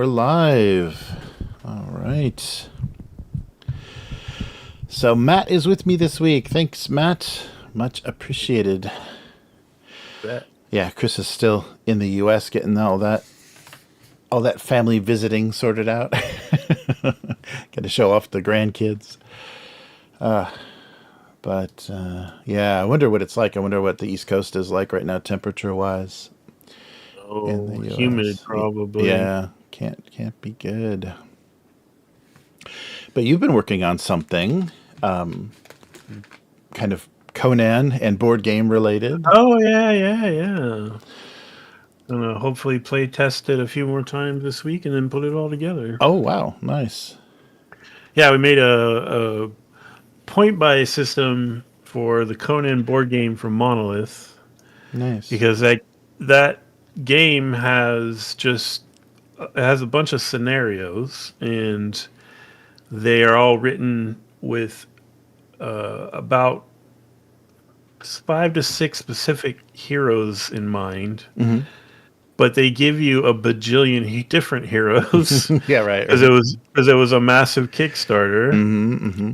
live. All right. So Matt is with me this week. Thanks, Matt. Much appreciated. Bet. Yeah, Chris is still in the U.S. getting all that family visiting sorted out. Got to show off the grandkids. But yeah, I wonder what it's like. I wonder what the East Coast is like right now, temperature-wise. Oh, humid probably. Yeah, can't be good. But you've been working on something, kind of Conan and board game related. Oh yeah. Gonna hopefully play test it a few more times this week and then put it all together. Oh wow, nice. Yeah, we made a point buy system for the Conan board game from Monolith. Nice. Because that game has a bunch of scenarios, and they are all written with about 5 to 6 specific heroes in mind. Mm-hmm. But they give you a bajillion different heroes. Yeah, right. Because it was a massive Kickstarter. Mm-hmm,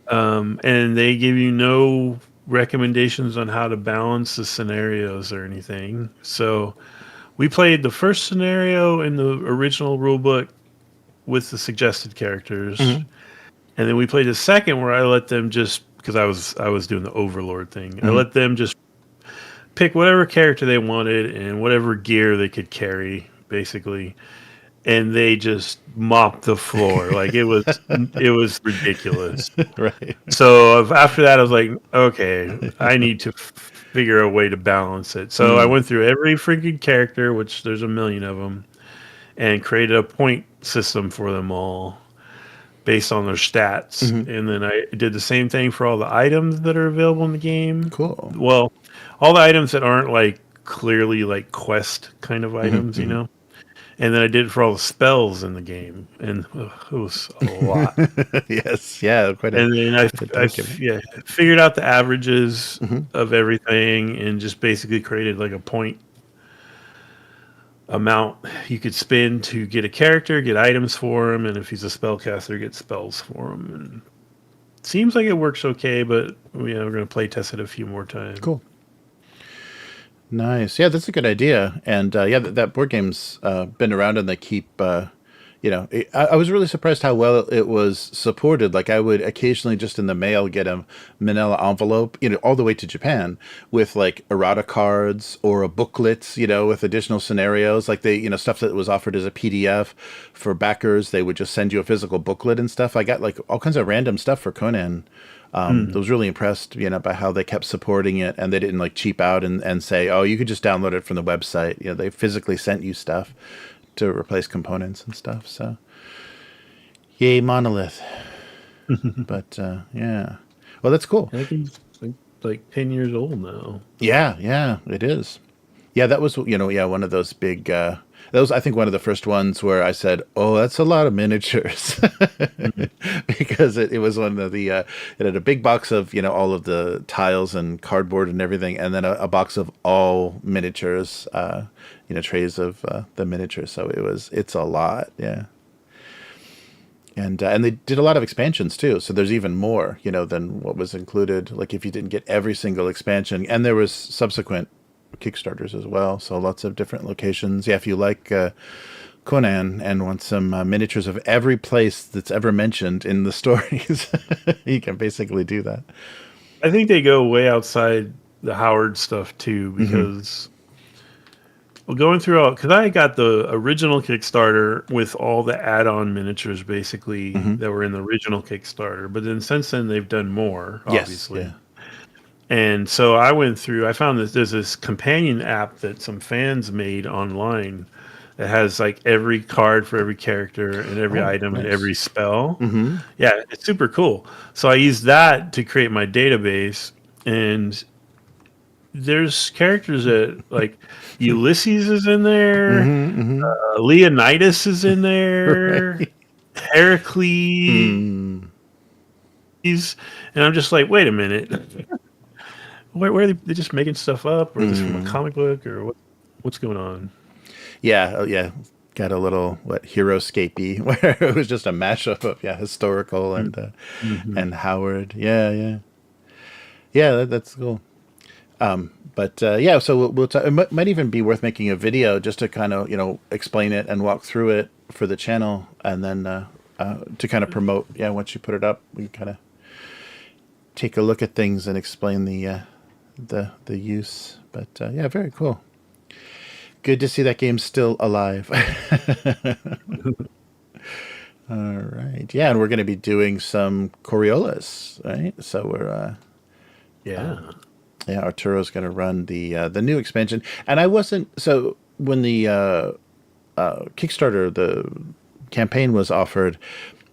mm-hmm. And they give you no recommendations on how to balance the scenarios or anything. So we played the first scenario in the original rulebook with the suggested characters. Mm-hmm. And then we played the second where I let them just, because I was doing the overlord thing. Mm-hmm. I let them just pick whatever character they wanted and whatever gear they could carry, basically. And they just mopped the floor. Like it was ridiculous. Right. So after that, I was like, okay, I need to figure a way to balance it. So I went through every freaking character, which there's a million of them, and created a point system for them all based on their stats. Mm-hmm. And then I did the same thing for all the items that are available in the game. Cool. Well, all the items that aren't like clearly like quest kind of items, you know? And then I did it for all the spells in the game, and it was a lot. Yes, yeah, quite. And then I figured out the averages of everything, and just basically created like a point amount you could spend to get a character, get items for him, and if he's a spellcaster, get spells for him. And it seems like it works okay, but we're going to play test it a few more times. Cool. Nice. Yeah, that's a good idea. And that board game's been around, and they keep, I was really surprised how well it was supported. Like I would occasionally just in the mail get a manila envelope, all the way to Japan with like errata cards or a booklet, with additional scenarios. Like they, stuff that was offered as a PDF for backers. They would just send you a physical booklet and stuff. I got like all kinds of random stuff for Conan. I was really impressed, by how they kept supporting it, and they didn't like cheap out and say, oh, you could just download it from the website. They physically sent you stuff to replace components and stuff. So, yay, Monolith. But yeah, well, that's cool. I think he's like 10 years old now. Yeah, it is. Yeah, that was one of those big. That was, I think, one of the first ones where I said, "Oh, that's a lot of miniatures," because it was one of the. It had a big box of all of the tiles and cardboard and everything, and then a box of all miniatures, trays of the miniatures. So it's a lot, yeah. And they did a lot of expansions too. So there's even more, than what was included. Like if you didn't get every single expansion, and there was subsequent Kickstarters as well, so lots of different locations. Yeah, if you like Conan and want some miniatures of every place that's ever mentioned in the stories, you can basically do that. I think they go way outside the Howard stuff too, because going through because I got the original Kickstarter with all the add-on miniatures basically that were in the original Kickstarter, but then since then they've done more, obviously. Yes, yeah. And so I found that there's this companion app that some fans made online that has like every card for every character and every item and every spell. Yeah, it's super cool. So I used that to create my database, and there's characters that like Ulysses is in there, Leonidas is in there, Heracles, and I'm just like, wait a minute. Where are they just making stuff up, or is this from a comic book, or what's going on? Yeah, got a little Heroescapey where it was just a mashup of historical and Howard. That's cool. But so we'll it might even be worth making a video just to kind of explain it and walk through it for the channel, and then to kind of promote. Once you put it up, we can kind of take a look at things and explain the use. But very cool. Good to see that game's still alive. All right. Yeah, and we're going to be doing some Coriolis, right? So we're Arturo's going to run the new expansion. And I wasn't when the Kickstarter, the campaign was offered,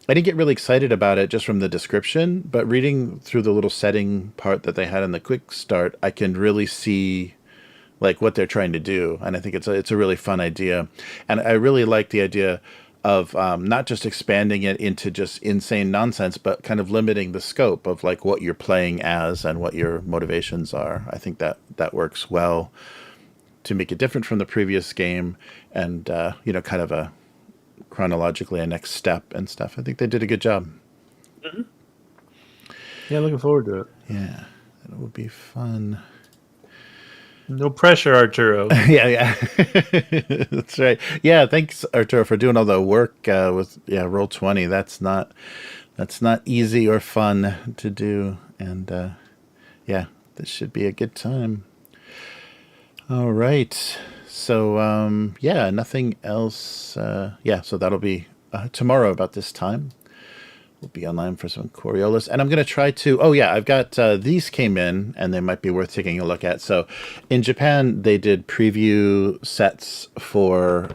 I didn't get really excited about it just from the description, but reading through the little setting part that they had in the quick start, I can really see like what they're trying to do, and I think it's a really fun idea, and I really like the idea of not just expanding it into just insane nonsense, but kind of limiting the scope of like what you're playing as and what your motivations are. I think that works well to make it different from the previous game, and kind of a chronologically a next step and stuff. I think they did a good job. Mm-hmm. Yeah, looking forward to it. Yeah, it will be fun. No pressure, Arturo. Yeah. That's right. Yeah, thanks, Arturo, for doing all the work with Roll20. That's not easy or fun to do, and this should be a good time. All right. So nothing else. So that'll be tomorrow about this time. We'll be online for some Coriolis, and I'm going to try to. I've got these came in, and they might be worth taking a look at. So, in Japan, they did preview sets for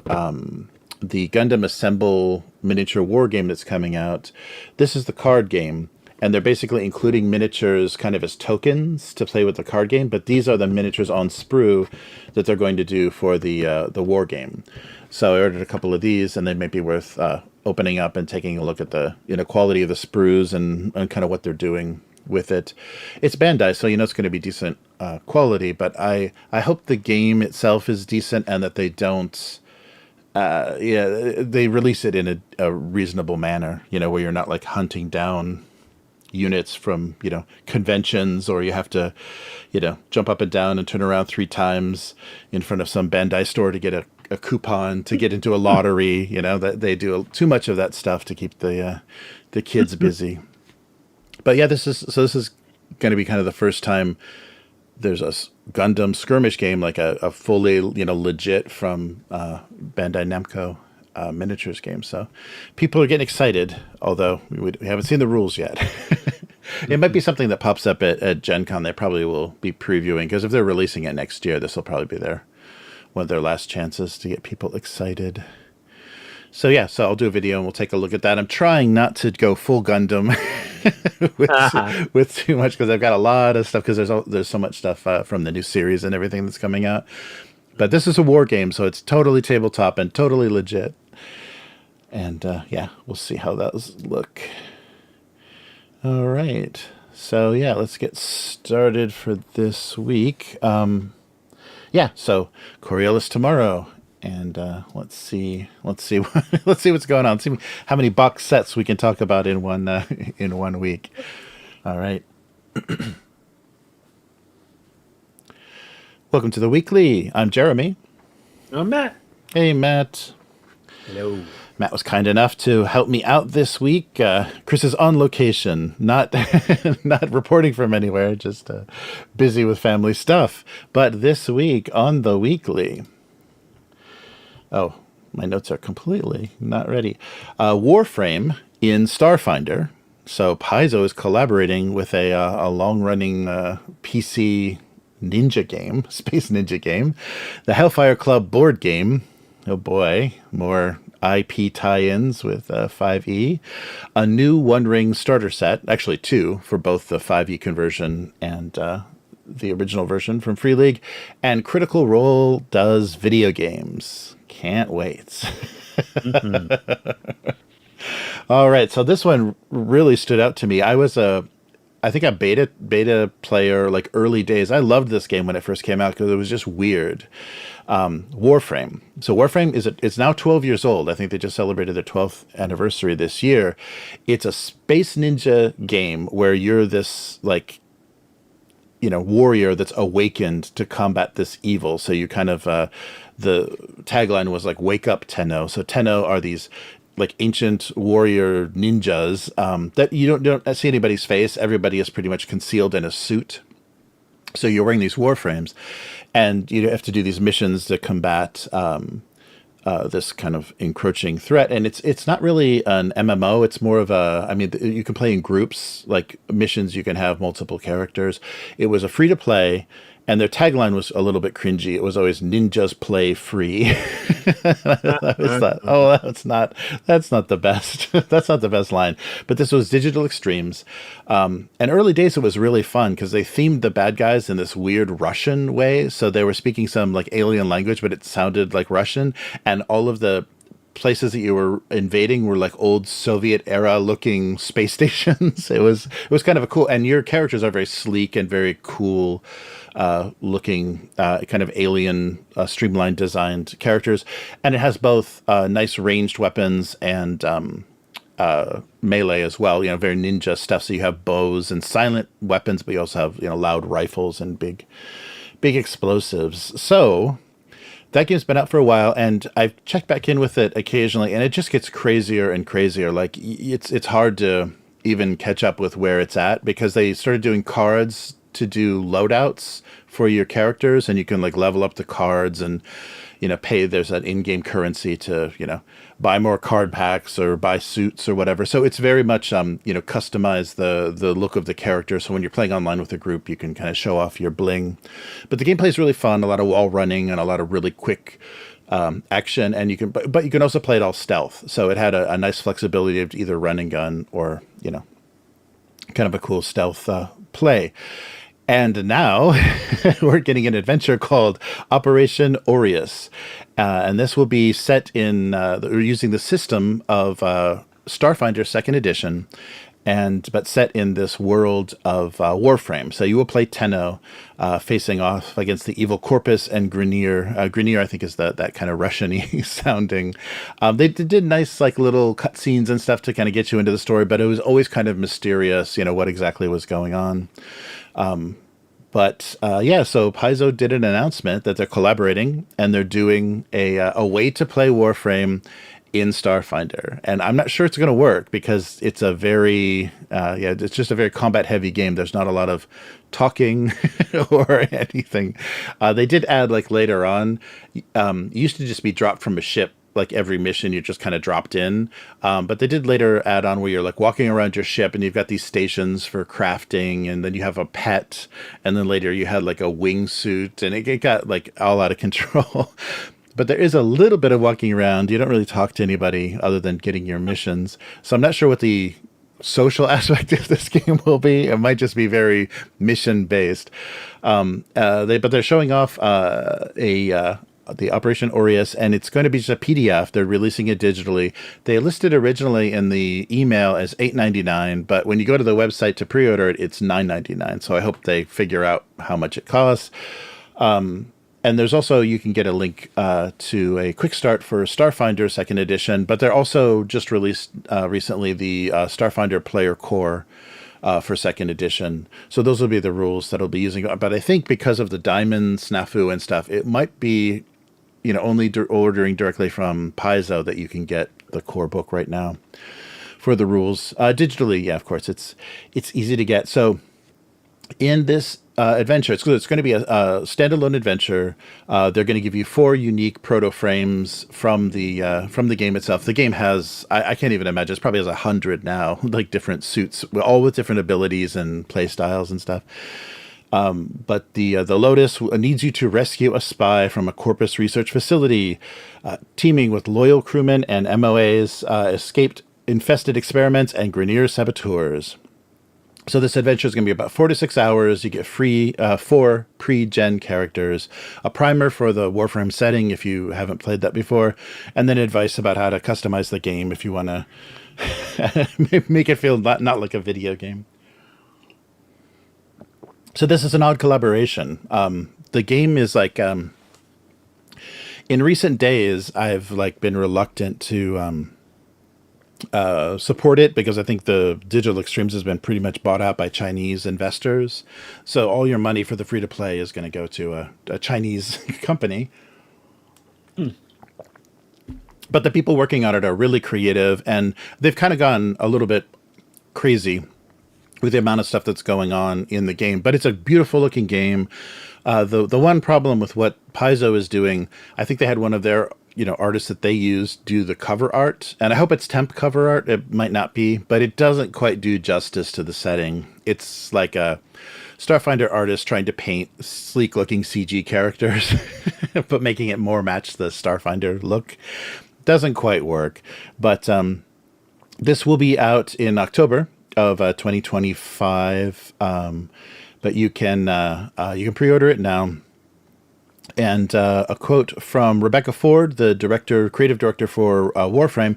the Gundam Assemble miniature war game that's coming out. This is the card game, and they're basically including miniatures kind of as tokens to play with the card game. But these are the miniatures on sprue that they're going to do for the war game. So I ordered a couple of these, and they may be worth opening up and taking a look at the quality of the sprues and kind of what they're doing with it. It's Bandai, so it's going to be decent quality, but I hope the game itself is decent and that they don't they release it in a reasonable manner, where you're not like hunting down units from conventions, or you have to jump up and down and turn around 3 times in front of some Bandai store to get a coupon to get into a lottery. That they do too much of that stuff to keep the kids busy. But this is going to be kind of the first time there's a Gundam skirmish game, like a fully legit from Bandai Namco miniatures game. So people are getting excited, although we haven't seen the rules yet. It might be something that pops up at Gen Con. They probably will be previewing, because if they're releasing it next year, this will probably be one of their last chances to get people excited. So I'll do a video and we'll take a look at that. I'm trying not to go full Gundam with too much, because I've got a lot of stuff, because there's so much stuff from the new series and everything that's coming out. But this is a war game, so it's totally tabletop and totally legit. And we'll see how those look. All right. So let's get started for this week. So Coriolis tomorrow, and let's see what's going on. See how many box sets we can talk about in one week. All right. Welcome to the weekly. I'm Jeremy. I'm Matt. Hey, Matt. Hello. Matt was kind enough to help me out this week. Chris is on location, not not reporting from anywhere, just busy with family stuff. But this week on the weekly, my notes are completely not ready. Warframe in Starfinder. So Paizo is collaborating with a long-running PC ninja game, space ninja game, the Hellfire Club board game. Oh boy, more IP tie-ins with 5e, a new One Ring starter set, actually 2 for both the 5e conversion and the original version from Free League, and Critical Role does video games. Can't wait. Mm-hmm. All right, so this one really stood out to me. I was I think a beta player, like early days. I loved this game when it first came out because it was just weird. Warframe. So Warframe it's now 12 years old. I think they just celebrated their 12th anniversary this year. It's a space ninja game where you're this like warrior that's awakened to combat this evil. So you kind of the tagline was like "Wake up, Tenno." So Tenno are these like ancient warrior ninjas that you don't see anybody's face. Everybody is pretty much concealed in a suit. So you're wearing these warframes, and you have to do these missions to combat this kind of encroaching threat. And it's not really an MMO. It's more of you can play in groups, like missions. You can have multiple characters. It was a free to play, and their tagline was a little bit cringy. It was always "Ninjas play free." I was thought, oh, that's not the best. That's not the best line. But this was Digital Extremes, and early days it was really fun because they themed the bad guys in this weird Russian way. So they were speaking some like alien language, but it sounded like Russian, and all of the places that you were invading were like old Soviet era looking space stations. It was kind of a cool, and your characters are very sleek and very cool looking, kind of alien, streamlined designed characters. And it has both nice ranged weapons and melee as well, very ninja stuff. So you have bows and silent weapons, but you also have, loud rifles and big explosives. So that game's been out for a while, and I've checked back in with it occasionally, and it just gets crazier and crazier. Like it's hard to even catch up with where it's at because they started doing cards to do loadouts for your characters, and you can like level up the cards and pay. There's an in-game currency to buy more card packs or buy suits or whatever. So it's very much customize the look of the character. So when you're playing online with a group, you can kind of show off your bling. But the gameplay is really fun. A lot of wall running and a lot of really quick action, and you can also play it all stealth. So it had a nice flexibility of either run and gun or kind of a cool stealth play. And now we're getting an adventure called Operation Orias. And this will be set in, we're using the system of Starfinder Second Edition, but set in this world of Warframe. So you will play Tenno facing off against the evil Corpus and Grineer. Grineer, I think, is that kind of Russian-y sounding. They did nice like little cutscenes and stuff to kind of get you into the story, but it was always kind of mysterious, what exactly was going on. So Paizo did an announcement that they're collaborating and they're doing a way to play Warframe in Starfinder. And I'm not sure it's going to work because it's a very, it's just a very combat heavy game. There's not a lot of talking or anything. They did add like later on, it used to just be dropped from a ship. Like every mission you just kind of dropped in, but they did later add on where you're like walking around your ship and you've got these stations for crafting, and then you have a pet, and then later you had like a wingsuit, and it got like all out of control. But there is a little bit of walking around. You don't really talk to anybody other than getting your missions. So I'm not sure what the social aspect of this game will be. It might just be very mission based. But they're showing off the Operation Orias, and it's going to be just a PDF. They're releasing it digitally. They listed originally in the email as $8.99, but when you go to the website to pre-order it, it's $9.99. So I hope they figure out how much it costs. And there's also, you can get a link to a quick start for Starfinder Second Edition, but they're also just released recently the Starfinder Player Core for Second Edition. So those will be the rules that I'll be using. But I think because of the diamond snafu and stuff, it might be only ordering directly from Paizo that you can get the core book right now for the rules. Digitally, yeah, of course, it's easy to get. So in this adventure, it's going to be a standalone adventure. They're going to give you 4 unique proto frames from the game itself. The game has, I can't even imagine, it probably has 100 now, like different suits, all with different abilities and play styles and stuff. But the Lotus needs you to rescue a spy from a Corpus research facility, teaming with loyal crewmen and MOAs, escaped infested experiments, and Grineer saboteurs. So this adventure is going to be about 4 to 6 hours. You get free 4 pre-gen characters, a primer for the Warframe setting if you haven't played that before, and then advice about how to customize the game if you want to make it feel not like a video game. So this is an odd collaboration. The game is like in recent days, I've like been reluctant to support it because I think the Digital Extremes has been pretty much bought out by Chinese investors. So all your money for the free to play is going to go to a Chinese company. But the people working on it are really creative, and they've kind of gone a little bit crazy with the amount of stuff that's going on in the game. But it's a beautiful looking game. The one problem with what Paizo is doing, I think they had one of their artists that they use do the cover art, and I hope it's temp cover art. It might not be, but it doesn't quite do justice to the setting. It's like a Starfinder artist trying to paint sleek looking CG characters, but making it more match the Starfinder look. Doesn't quite work, but this will be out in October of 2025. But you can pre-order it now. And a quote from Rebecca Ford, the creative director for Warframe.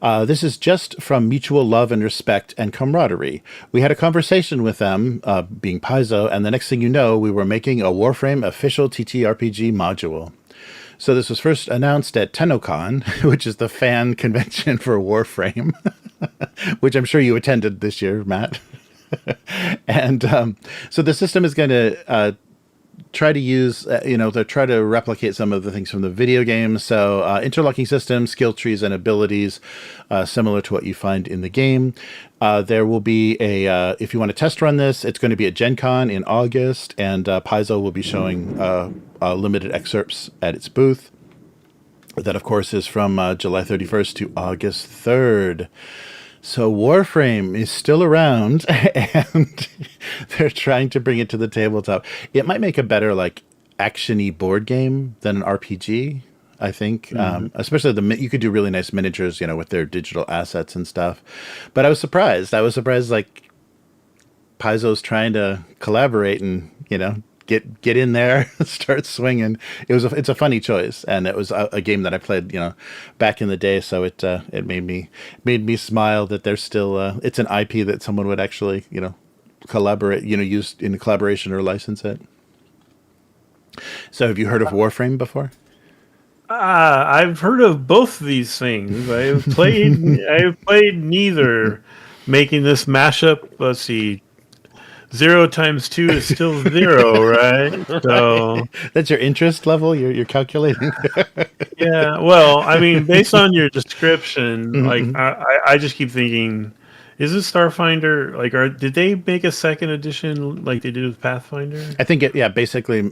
This is just from mutual love and respect and camaraderie. We had a conversation with them, being Paizo, and the next thing you know, we were making a Warframe official TTRPG module. So this was first announced at TennoCon, which is the fan convention for Warframe, which I'm sure you attended this year, Matt. And so the system is going to try to use, to try to replicate some of the things from the video game. So interlocking systems, skill trees, and abilities, similar to what you find in the game. There will be if you want to test run this, it's going to be at Gen Con in August, and Paizo will be showing limited excerpts at its booth. That, of course, is from July 31st to August 3rd. So Warframe is still around, and they're trying to bring it to the tabletop. It might make a better action-y board game than an RPG, I think. Especially you could do really nice miniatures, with their digital assets and stuff. But I was surprised. Paizo's trying to collaborate and get in there, start swinging. It's a funny choice, and it was a game that I played, back in the day. So it made me smile that there's still it's an IP that someone would actually collaborate, use in collaboration or license it. So have you heard of Warframe before? I've heard of both of these things. I've played neither. Making this mashup. Let's see. 0 times 2 is still 0, right? So that's your interest level. You're calculating. Yeah. Well, I mean, based on your description, I just keep thinking, is this Starfinder did they make a second edition like they did with Pathfinder? I think basically,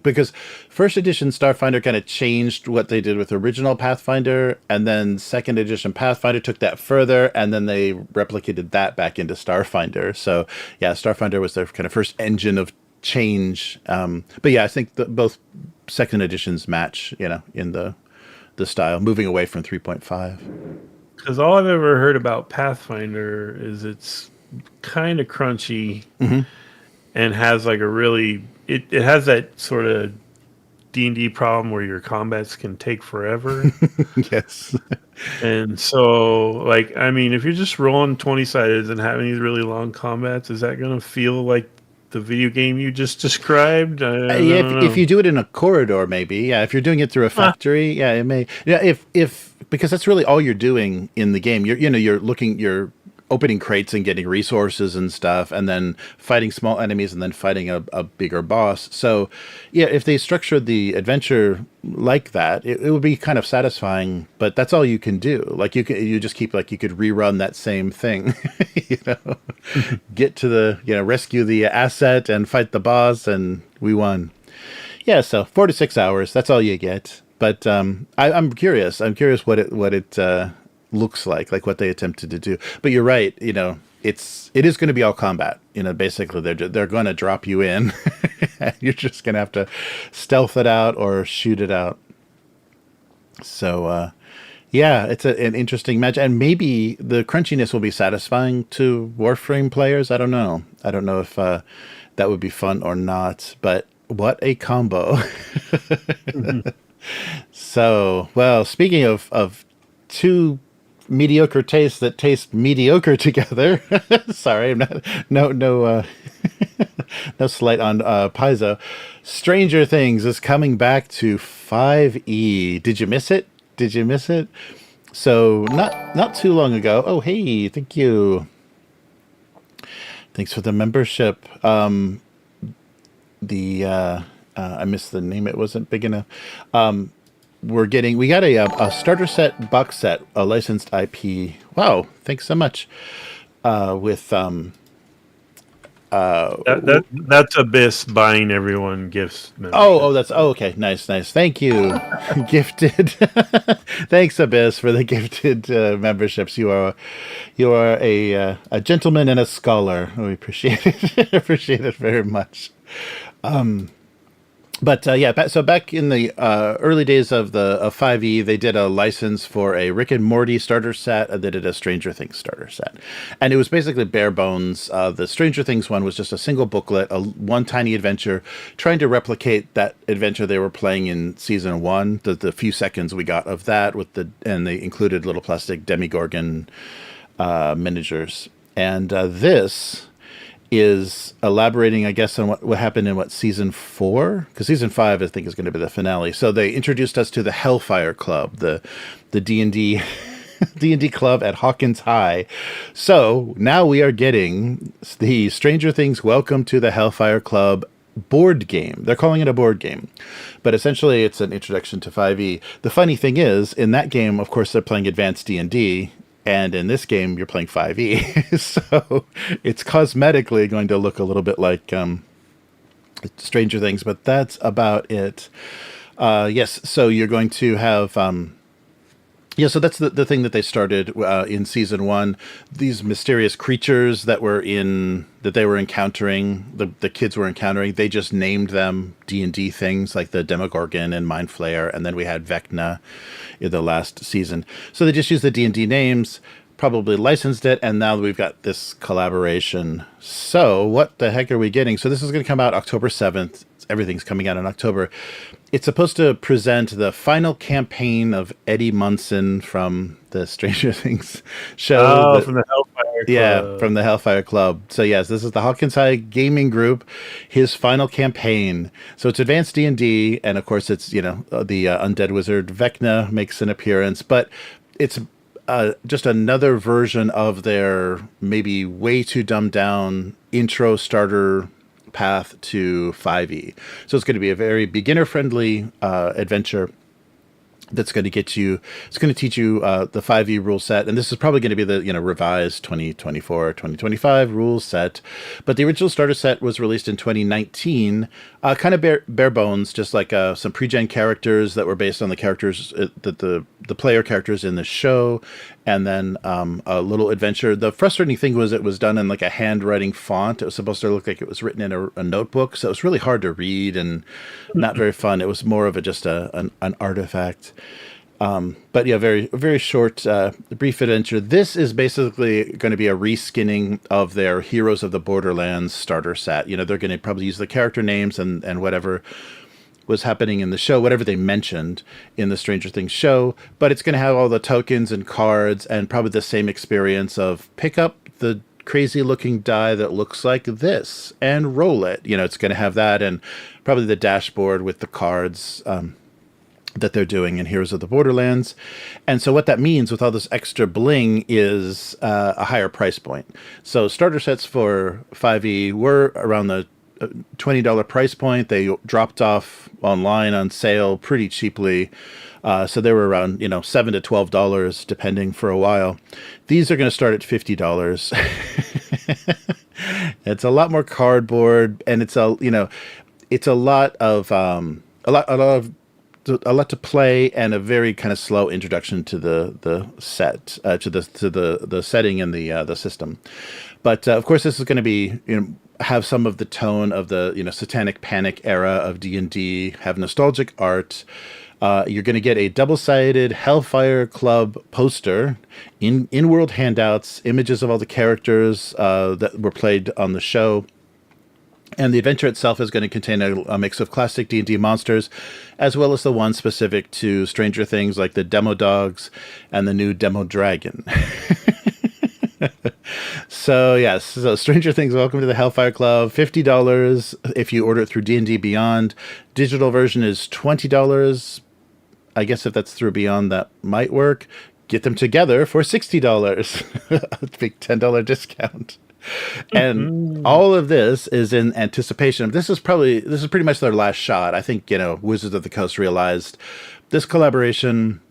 because first edition Starfinder kind of changed what they did with original Pathfinder, and then second edition Pathfinder took that further, and then they replicated that back into Starfinder. So Starfinder was their kind of first engine of change. But I think both second editions match, in the style, moving away from 3.5. Because all I've ever heard about Pathfinder is it's kind of crunchy and has it has that sort of D&D problem where your combats can take forever. Yes. And so, if you're just rolling 20-sided and having these really long combats, is that going to feel like the video game you just described? If you do it in a corridor, maybe. If you're doing it through a factory, it may. If because that's really all you're doing in the game. You're opening crates and getting resources and stuff, and then fighting small enemies, and then fighting a bigger boss. So, if they structured the adventure like that, it would be kind of satisfying. But that's all you can do. You just keep you could rerun that same thing. Get to the rescue the asset and fight the boss, and we won. So 4 to 6 hours. That's all you get. But I'm curious. I'm curious what it looks like what they attempted to do. But you're right. It is going to be all combat. Basically they're going to drop you in. You're just going to have to stealth it out or shoot it out. So it's an interesting match, and maybe the crunchiness will be satisfying to Warframe players. I don't know if that would be fun or not. But what a combo! So, well, speaking of two mediocre tastes that taste mediocre together. Sorry, I'm not No slight on Paizo. Stranger Things is coming back to 5e. Did you miss it? Did you miss it? So not too long ago. Oh, hey, thank you. Thanks for the membership. I missed the name. It wasn't big enough. We got a starter set box set, a licensed IP. Wow, thanks so much. With That's Abyss buying everyone gifts. Okay, nice. Thank you, gifted. Thanks, Abyss, for the gifted memberships. You are a gentleman and a scholar. We appreciate it. Appreciate it very much. So back in the early days of 5e, they did a license for a Rick and Morty starter set. They did a Stranger Things starter set, and it was basically bare bones. The Stranger Things one was just a single booklet, one tiny adventure, trying to replicate that adventure they were playing in season 1. The few seconds we got of that and they included little plastic Demogorgon miniatures, and this is elaborating, I guess, on what happened in season 4, because season 5 I think is going to be the finale. So they introduced us to the Hellfire Club, the D&D D&D club at Hawkins High. So now we are getting the Stranger Things Welcome to the Hellfire Club board game. They're calling it a board game, but essentially it's an introduction to 5e. The funny thing is, in that game, of course, they're playing advanced D&D. And in this game, you're playing 5e, so it's cosmetically going to look a little bit like Stranger Things, but that's about it. Yes, so you're going to have... so that's the thing that they started in season 1. These mysterious creatures that they were encountering, the kids were encountering, they just named them D&D things, like the Demogorgon and Mind Flayer, and then we had Vecna in the last season. So they just used the D&D names, probably licensed it, and now we've got this collaboration. So what the heck are we getting? So this is going to come out October 7th. Everything's coming out in October. It's supposed to present the final campaign of Eddie Munson from the Stranger Things show. From the Hellfire Club. Yeah, from the Hellfire Club. So yes, this is the Hawkins High Gaming Group, his final campaign. So it's advanced D&D, and of course it's, the undead wizard Vecna makes an appearance, but it's just another version of their maybe way too dumbed down intro starter path to 5e. So it's going to be a very beginner friendly adventure that's going to teach you the 5e rule set, and this is probably going to be the revised 2024 2025 rules set. But the original starter set was released in 2019, kind of bare bones, just like some pre-gen characters that were based on the characters that the player characters in the show, and then a little adventure. The frustrating thing was it was done in like a handwriting font. It was supposed to look like it was written in a notebook, so it was really hard to read and not very fun. It was more of an artifact. But yeah, very, very short, brief adventure. This is basically going to be a reskinning of their Heroes of the Borderlands starter set. They're going to probably use the character names and whatever was happening in the show, whatever they mentioned in the Stranger Things show, but it's going to have all the tokens and cards and probably the same experience of pick up the crazy looking die that looks like this and roll it. It's going to have that, and probably the dashboard with the cards that they're doing in Heroes of the Borderlands. And so what that means with all this extra bling is a higher price point. So starter sets for 5e were around the $20 price point. They dropped off online on sale pretty cheaply. So they were around, $7 to $12 depending for a while. These are going to start at $50. It's a lot more cardboard, and it's a lot to play, and a very kind of slow introduction to the set, to the setting and the system. But of course, this is going to be have some of the tone of the Satanic Panic era of D&D. Have nostalgic art. You're going to get a double-sided Hellfire Club poster, in-world handouts, images of all the characters that were played on the show. And the adventure itself is going to contain a mix of classic D&D monsters, as well as the ones specific to Stranger Things, like the demodogs and the new demodragon. So yes, so Stranger Things, welcome to the Hellfire Club. $50 if you order it through D&D Beyond. Digital version is $20. I guess if that's through Beyond, that might work. Get them together for $60. A big $10 discount. And Mm. all of this is in anticipation. This is pretty much their last shot. I think, Wizards of the Coast realized this collaboration,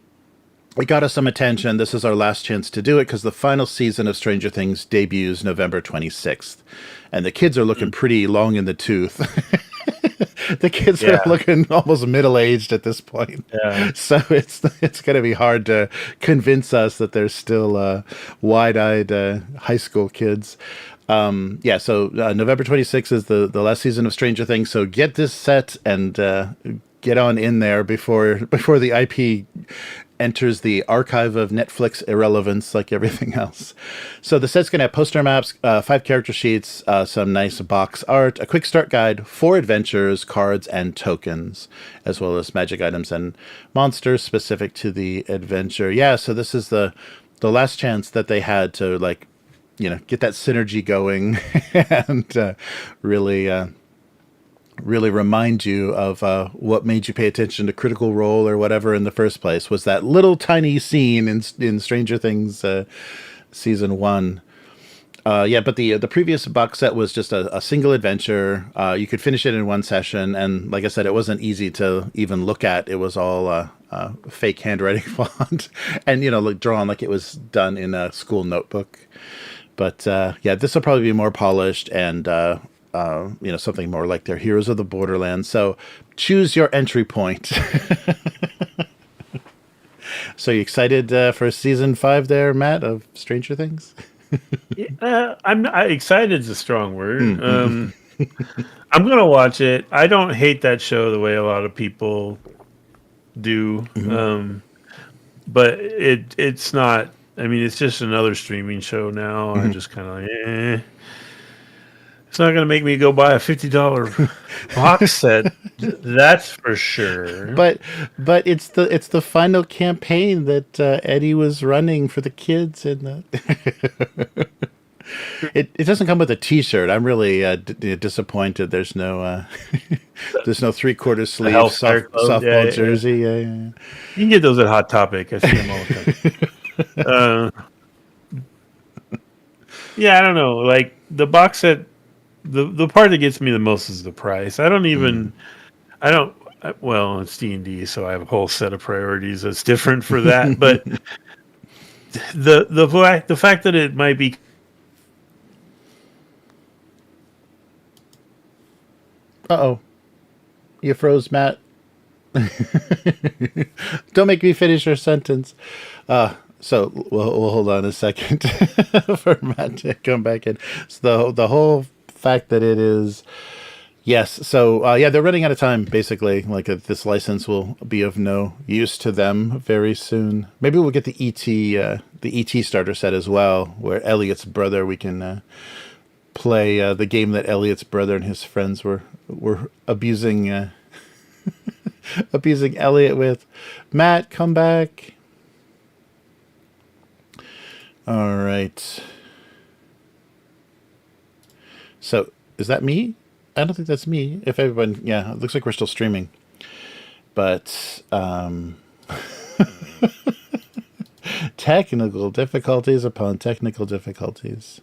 it got us some attention. This is our last chance to do it because the final season of Stranger Things debuts November 26th. And the kids are looking pretty long in the tooth. The kids are looking almost middle-aged at this point. Yeah. So it's going to be hard to convince us that they're still wide-eyed high school kids. So November 26th is the last season of Stranger Things. So get this set and get on in there before the IP enters the archive of Netflix irrelevance like everything else. So the set's going to have poster maps, 5 character sheets, some nice box art, a quick start guide, 4 adventures, cards, and tokens, as well as magic items and monsters specific to the adventure. Yeah, so this is the last chance that they had to, like, get that synergy going and really remind you of what made you pay attention to Critical Role or whatever in the first place. Was that little tiny scene in Stranger Things season 1. But the previous box set was just a single adventure. You could finish it in one session, and like I said, it wasn't easy to even look at. It was all fake handwriting font, and drawn like it was done in a school notebook. But this will probably be more polished and something more like their Heroes of the Borderlands. So choose your entry point. So you excited for season 5 there, Matt, of Stranger Things? Excited is a strong word. I'm going to watch it. I don't hate that show the way a lot of people do. But it's not, I mean, it's just another streaming show now. I'm just kind of like, It's not going to make me go buy a $50 box set. That's for sure. But it's the final campaign that Eddie was running for the kids, and it doesn't come with a T-shirt. I'm really disappointed. There's no 3/4 sleeve softball jersey. Yeah. You can get those at Hot Topic. I see them all the time. I don't know. Like the box set. The part that gets me the most is the price. Well, it's D&D, so I have a whole set of priorities that's different for that. But the fact that it might be. Uh-oh. You froze, Matt. Don't make me finish your sentence. So we'll hold on a second for Matt to come back in. So the whole fact that it is, yes. So they're running out of time. Basically, like this license will be of no use to them very soon. Maybe we'll get the ET starter set as well, where Elliot's brother, we can play the game that Elliot's brother and his friends were abusing abusing Elliot with. Matt, come back. All right. So, is that me? I don't think that's me. If everyone, it looks like we're still streaming. But, technical difficulties upon technical difficulties.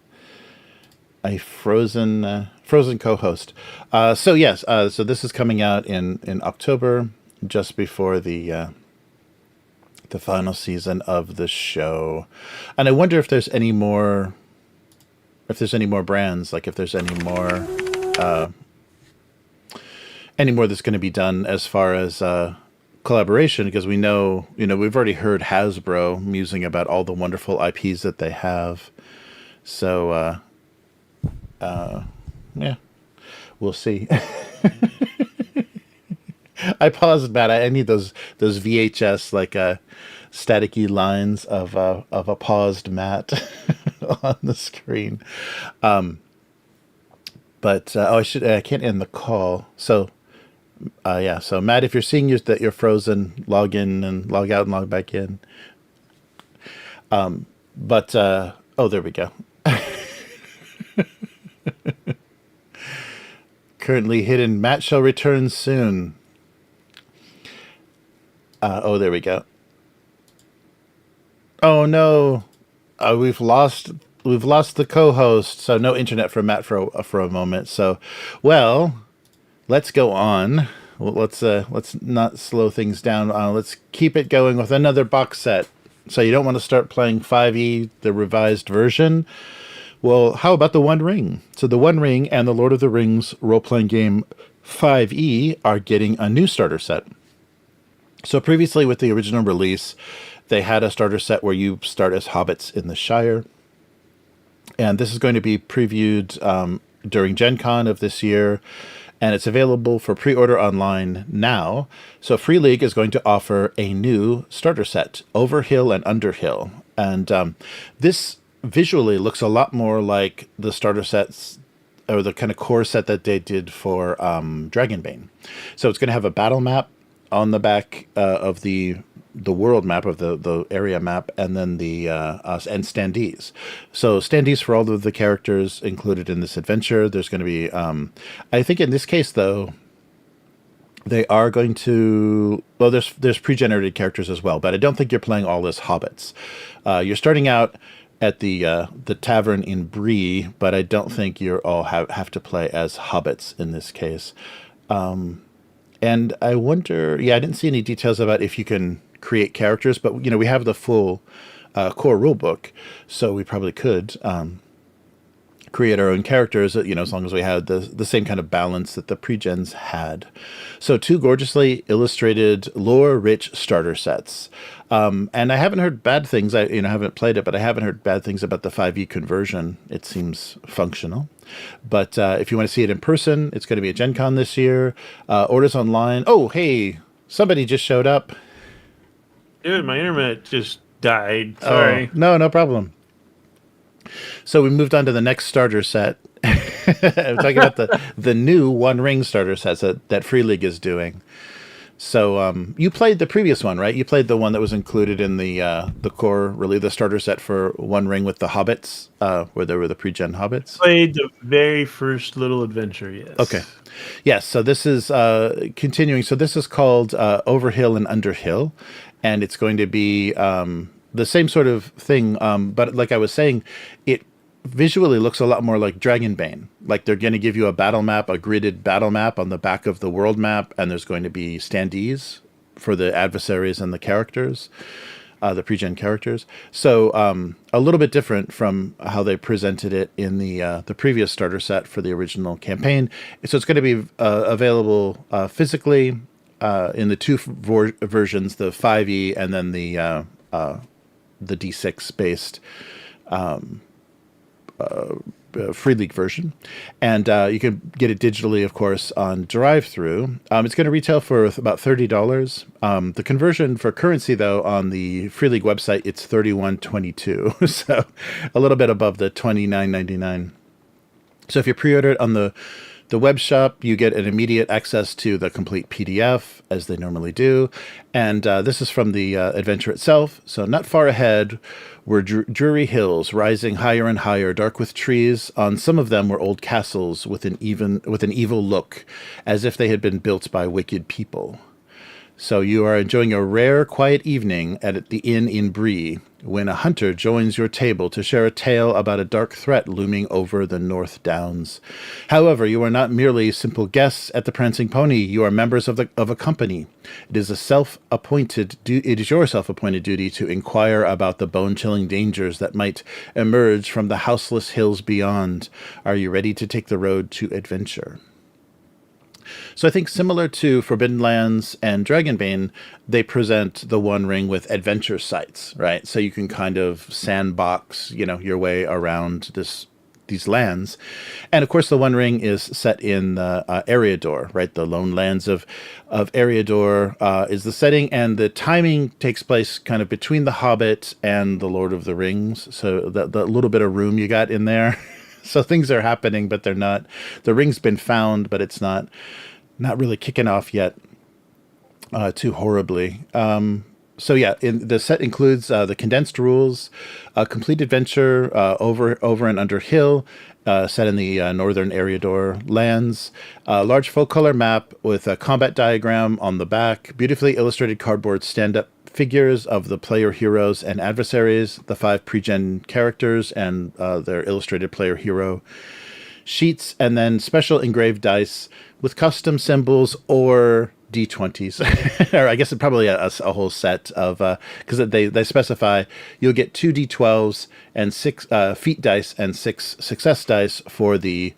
A frozen co-host. So this is coming out in October, just before the final season of the show. And I wonder if there's any more brands, like if there's any more that's going to be done as far as collaboration, because we know, we've already heard Hasbro musing about all the wonderful IPs that they have. So we'll see. I paused, Matt. I need those VHS staticky lines of a paused Matt on the screen. I can't end the call. So so Matt, if you're seeing that you're frozen, log in and log out and log back in. Oh, there we go. Currently hidden. Matt shall return soon. Oh, there we go. Oh no, we've lost the co-host. So no internet for Matt for a moment. So, well, let's go on. Well, let's not slow things down. Let's keep it going with another box set. So you don't want to start playing 5e, the revised version. Well, how about the One Ring? So the One Ring and the Lord of the Rings role-playing game 5e are getting a new starter set. So previously with the original release, they had a starter set where you start as hobbits in the Shire. And this is going to be previewed during Gen Con of this year. And it's available for pre-order online now. So Free League is going to offer a new starter set, Overhill and Underhill. And this visually looks a lot more like the starter sets or the kind of core set that they did for Dragonbane. So it's going to have a battle map on the back of the world map of the area map, and then the and standees. So standees for all of the characters included in this adventure. There's going to be, I think in this case though, they are going to. Well, there's pre-generated characters as well, but I don't think you're playing all as hobbits. You're starting out at the tavern in Bree, but I don't think you all have to play as hobbits in this case. And I wonder, I didn't see any details about if you can create characters, but we have the full core rulebook, so we probably could create our own characters, as long as we had the same kind of balance that the pre-gens had. So 2 gorgeously illustrated, lore-rich starter sets. And I haven't heard bad things. I haven't played it, but I haven't heard bad things about the 5e conversion. It seems functional. But if you want to see it in person, it's going to be at Gen Con this year. Orders online. Oh, hey, somebody just showed up. Dude, my internet just died. Sorry. Oh, no problem. So we moved on to the next starter set. I'm talking about the new One Ring starter set that Free League is doing. So you played the previous one, right? You played the one that was included in the core, really the starter set for One Ring with the hobbits, where there were the pre-gen hobbits. Played the very first little adventure, yes. Okay. Yes, so this is continuing. So this is called Overhill and Underhill, and it's going to be the same sort of thing, but like I was saying, it visually looks a lot more like Dragonbane. Like they're going to give you a battle map, a gridded battle map on the back of the world map, and there's going to be standees for the adversaries and the characters, the pre-gen characters. So a little bit different from how they presented it in the previous starter set for the original campaign. So it's going to be available physically in the 2 versions, the 5e and then the D6 based Free League version, and you can get it digitally, of course, on drive-through. It's going to retail for about $30. The conversion for currency, though, on the Free League website, it's $31.22, so a little bit above the $29.99. So if you pre-order it on the web shop, you get an immediate access to the complete PDF, as they normally do. And this is from the adventure itself. So not far ahead were dreary hills, rising higher and higher, dark with trees. On some of them were old castles with an evil look, as if they had been built by wicked people. So you are enjoying a rare, quiet evening at the inn in Bree, when a hunter joins your table to share a tale about a dark threat looming over the North Downs. However, you are not merely simple guests at the Prancing Pony. You are members of a company. It is your self-appointed duty to inquire about the bone-chilling dangers that might emerge from the houseless hills beyond. Are you ready to take the road to adventure? So I think similar to Forbidden Lands and Dragonbane, they present the One Ring with adventure sites, right? So you can kind of sandbox, your way around these lands. And of course, the One Ring is set in Eriador, right? The lone lands of Eriador is the setting, and the timing takes place kind of between The Hobbit and The Lord of the Rings. So the little bit of room you got in there. So things are happening, but they're not. The ring's been found, but it's not really kicking off yet too horribly. So yeah, the set includes the condensed rules, a complete adventure over and under hill, set in the northern Eriador lands, a large full color map with a combat diagram on the back, beautifully illustrated cardboard stand-up figures of the player heroes and adversaries, the 5 pre-gen characters and their illustrated player hero sheets, and then special engraved dice with custom symbols or D20s, or I guess probably a whole set of, because they specify you'll get 2 D12s and 6 feat dice and 6 success dice for the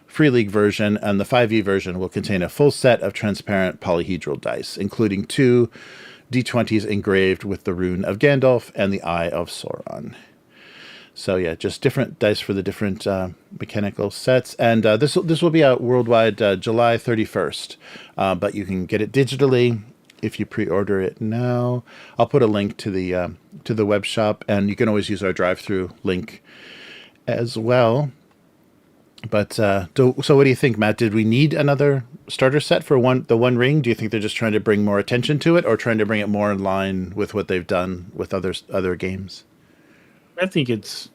Free League version, and the 5e version will contain a full set of transparent polyhedral dice, including 2 D20s engraved with the rune of Gandalf and the Eye of Sauron. So yeah, just different dice for the different mechanical sets, and this will be out worldwide July 31st, but you can get it digitally if you pre-order it now. I'll put a link to the web shop, and you can always use our drive-through link as well. But so what do you think, Matt? Did we need another starter set for the One Ring? Do you think they're just trying to bring more attention to it, or trying to bring it more in line with what they've done with other games? I think it's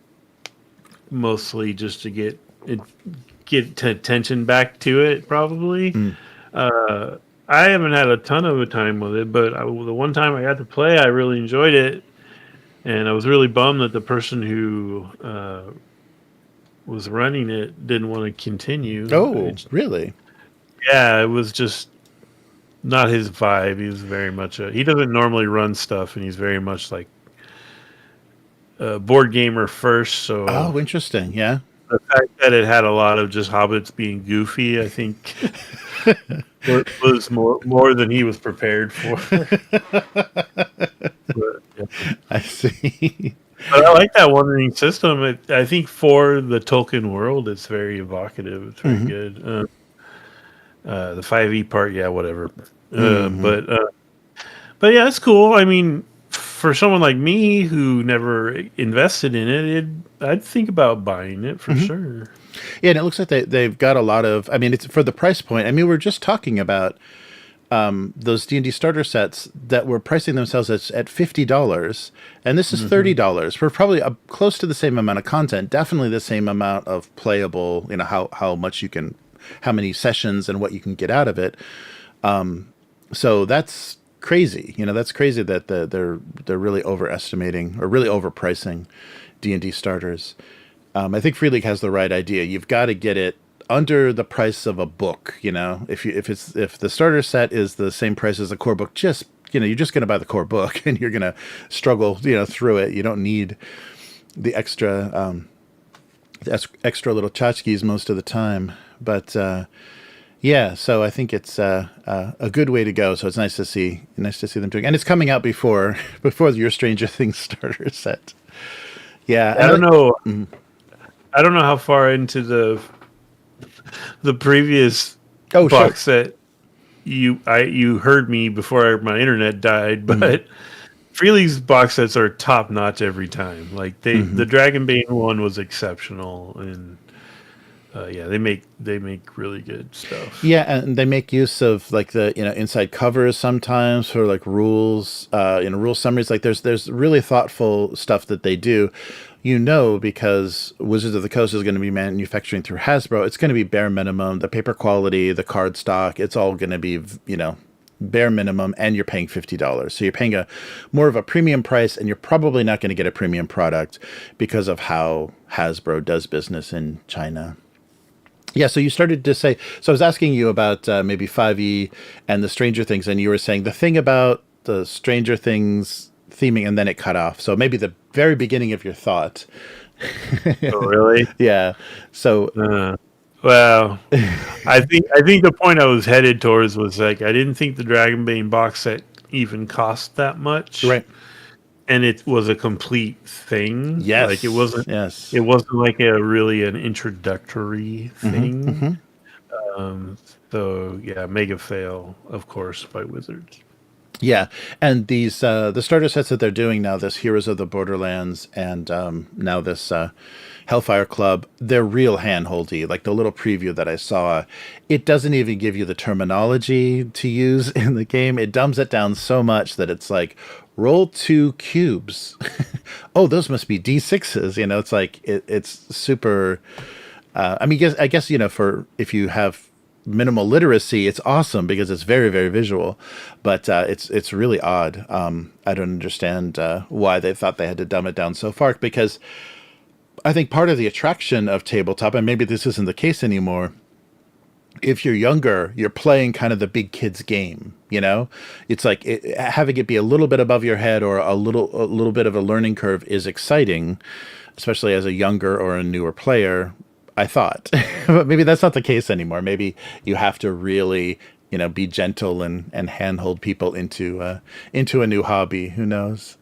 mostly just to get attention back to it, probably. I haven't had a ton of a time with it, but the one time I got to play, I really enjoyed it, and I was really bummed that the person who was running it didn't want to continue. Oh, really? Yeah, it was just not his vibe. He was very much he doesn't normally run stuff, and he's very much like board gamer first. So interesting. Yeah, the fact that it had a lot of just hobbits being goofy, I think, was more than he was prepared for. But, yeah. I see. But I like that One Ring system. I think for the Tolkien world, it's very evocative. It's very good. The 5e part, yeah, whatever. But yeah, it's cool. I mean, for someone like me who never invested in it, I'd think about buying it for sure. Yeah, and it looks like they've got a lot of. I mean, it's for the price point. I mean, we're just talking about those D&D starter sets that were pricing themselves at $50, and this is $30 for probably close to the same amount of content. Definitely the same amount of playable. You know how much you can, how many sessions and what you can get out of it. So that's crazy. You know, that's crazy that they're really overestimating or really overpricing D&D starters. I think Free League has the right idea. You've got to get it under the price of a book. You know, if the starter set is the same price as a core book, you're just going to buy the core book and you're going to struggle, through it. You don't need the extra little tchotchkes most of the time. But yeah, so I think it's a good way to go. So it's nice to see them doing, and it's coming out before your Stranger Things starter set. Yeah, I don't know. I don't know how far into the previous box set you heard me before my internet died, but Free League's box sets are top notch every time. Like the Dragonbane one was exceptional, and they make really good stuff. Yeah, and they make use of like the inside covers sometimes for like rules, rule summaries. Like there's really thoughtful stuff that they do. Because Wizards of the Coast is going to be manufacturing through Hasbro. It's going to be bare minimum. The paper quality, the card stock, it's all going to be bare minimum, and you're paying $50. So you're paying more of a premium price, and you're probably not going to get a premium product because of how Hasbro does business in China. Yeah, so you started to say, so I was asking you about maybe 5e and the Stranger Things, and you were saying the thing about the Stranger Things theming, and then it cut off. So maybe the very beginning of your thought. Oh, really? Yeah. So, well, I think the point I was headed towards was like, I didn't think the Dragonbane box set even cost that much. Right. And it was a complete thing. Yes. Like it wasn't. Yes. It wasn't like an introductory thing. So yeah, mega fail, of course, by Wizards. Yeah, and these the starter sets that they're doing now, this Heroes of the Borderlands, and now this Hellfire Club, they're real handholdy. Like the little preview that I saw, it doesn't even give you the terminology to use in the game. It dumbs it down so much that it's like roll 2 cubes. Oh, those must be d6s. You know, it's like it's super. I mean, I guess for if you have minimal literacy, it's awesome because it's very, very visual, but it's really odd. I don't understand why they thought they had to dumb it down so far, because I think part of the attraction of tabletop, and maybe this isn't the case anymore, if you're younger, you're playing kind of the big kids game. It's like having it be a little bit above your head or a little bit of a learning curve is exciting, especially as a younger or a newer player, I thought. But maybe that's not the case anymore. Maybe you have to really, be gentle and handhold people into a new hobby. Who knows?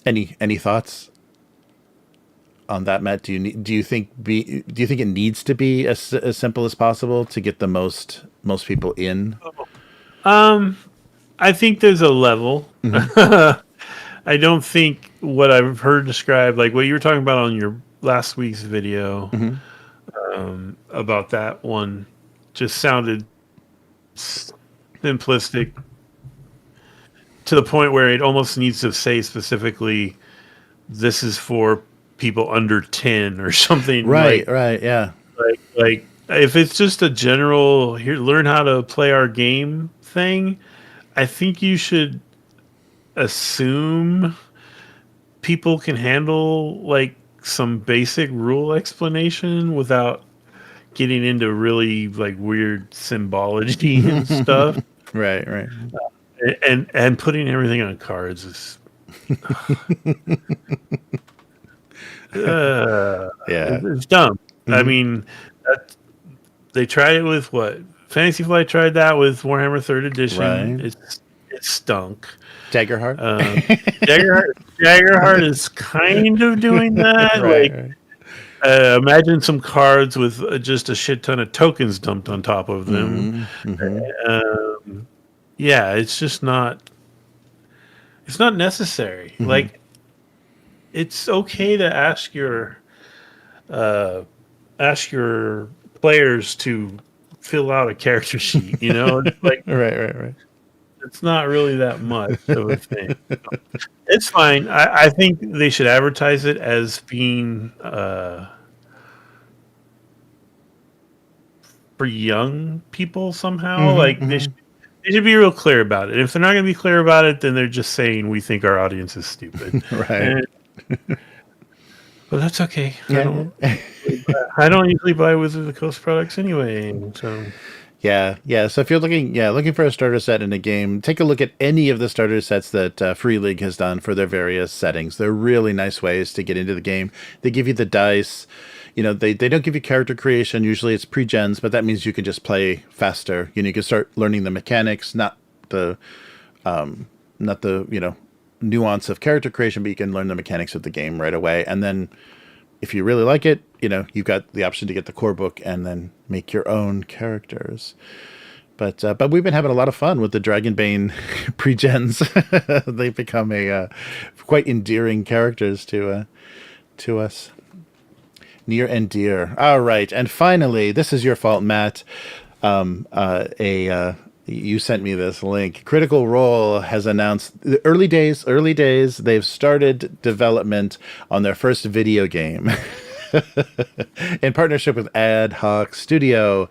Any thoughts on that, Matt? Do you think it needs to be as simple as possible to get the most people in? I think there's a level. Mm-hmm. I don't think what I've heard described, like what you were talking about on your last week's video, mm-hmm. About that one, just sounded simplistic to the point where it almost needs to say specifically, this is for people under 10 or something. Right, yeah. Like if it's just a general, here, learn how to play our game thing, I think you should assume people can handle like some basic rule explanation without getting into really like weird symbology and stuff. Right. And putting everything on cards is yeah, it's dumb. Mm-hmm. I mean, they tried it with what? Fantasy Flight tried that with Warhammer 3rd Edition. Right. It stunk. Daggerheart? Daggerheart is kind of doing that. Right. Imagine some cards with just a shit ton of tokens dumped on top of them. Mm-hmm. Yeah, it's just not. It's not necessary. Mm-hmm. Like, it's okay to ask your players to fill out a character sheet. It's like right. It's not really that much of a thing. It's fine. I think they should advertise it as being for young people somehow. Mm-hmm, like they should be real clear about it. If they're not going to be clear about it, then they're just saying we think our audience is stupid. Right. But that's okay. Yeah. I don't usually buy Wizards of the Coast products anyway. So. Yeah. So if you're looking for a starter set in a game, take a look at any of the starter sets that Free League has done for their various settings. They're really nice ways to get into the game. They give you the dice. They don't give you character creation. Usually it's pre-gens, but that means you can just play faster. You can start learning the mechanics, not the nuance of character creation, but you can learn the mechanics of the game right away. And then if you really like it, you've got the option to get the core book and then make your own characters. But we've been having a lot of fun with the Dragonbane pre-gens. They've become quite endearing characters to us. Near and dear. All right, and finally, this is your fault, Matt. You sent me this link. Critical Role has announced early days. They've started development on their first video game in partnership with Ad Hoc Studio.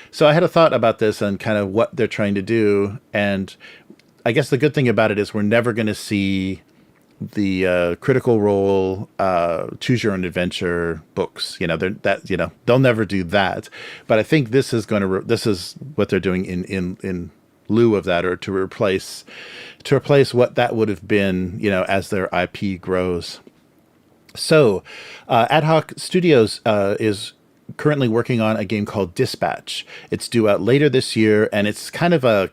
So I had a thought about this and kind of what they're trying to do. And I guess the good thing about it is we're never going to see the Critical Role choose your own adventure books. They'll never do that. But I think this is this is what they're doing in lieu of that, or to replace what that would have been, as their IP grows. So Ad Hoc Studios is currently working on a game called Dispatch. It's due out later this year, and it's kind of a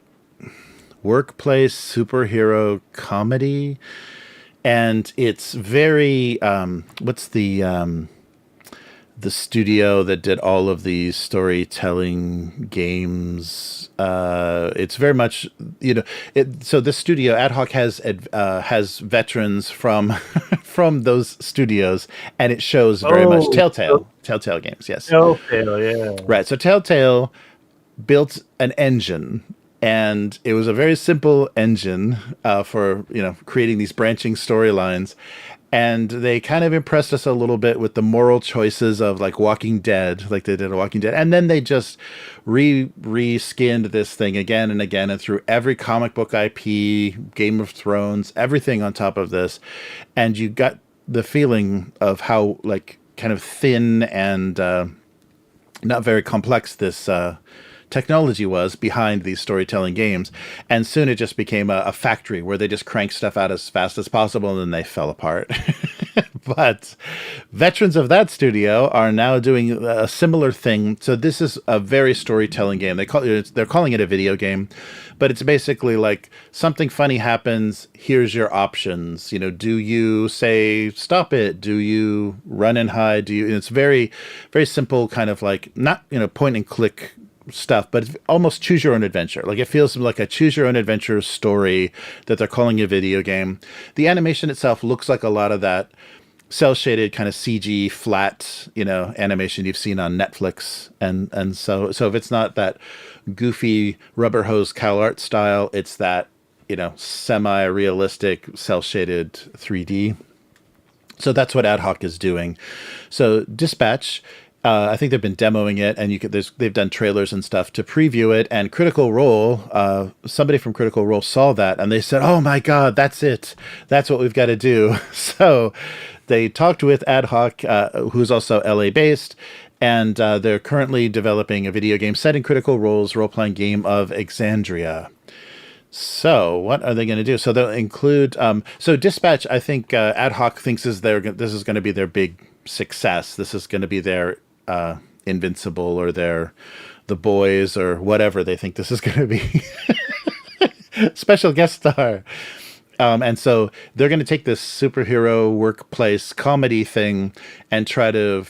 workplace superhero comedy. And it's very what's the the studio that did all of these storytelling games. It's very much, so this studio, Ad Hoc, has veterans from from those studios, and it shows very much Telltale games. Yes, Telltale, yeah, right. So Telltale built an engine, and it was a very simple engine for creating these branching storylines. And they kind of impressed us a little bit with the moral choices of like Walking Dead, like they did a Walking Dead. And then they just re-skinned this thing again and again, and threw every comic book IP, Game of Thrones, everything on top of this. And you got the feeling of how like kind of thin and not very complex this technology was behind these storytelling games. And soon it just became a factory where they just cranked stuff out as fast as possible, and then they fell apart. But veterans of that studio are now doing a similar thing. So this is a very storytelling game. They're calling it a video game, but it's basically like something funny happens. Here's your options. Do you say stop it? Do you run and hide? It's very, very simple, kind of like not point and click stuff, but it's almost choose your own adventure. Like it feels like a choose your own adventure story that they're calling a video game. The animation itself looks like a lot of that cell shaded kind of CG flat, animation you've seen on Netflix. And so if it's not that goofy rubber hose cowl art style, it's that, semi-realistic cell shaded 3D. So that's what Ad Hoc is doing. So Dispatch, I think they've been demoing it, and they've done trailers and stuff to preview it. And Critical Role, somebody from Critical Role saw that, and they said, "Oh my God, that's it! That's what we've got to do." So they talked with Ad Hoc, who's also LA based, and they're currently developing a video game set in Critical Role's role-playing game of Exandria. So what are they going to do? So they'll include so Dispatch. I think Ad Hoc thinks this is going to be their big success. This is going to be their Invincible or their The Boys or whatever they think this is going to be. Special guest star. And so they're going to take this superhero workplace comedy thing and try to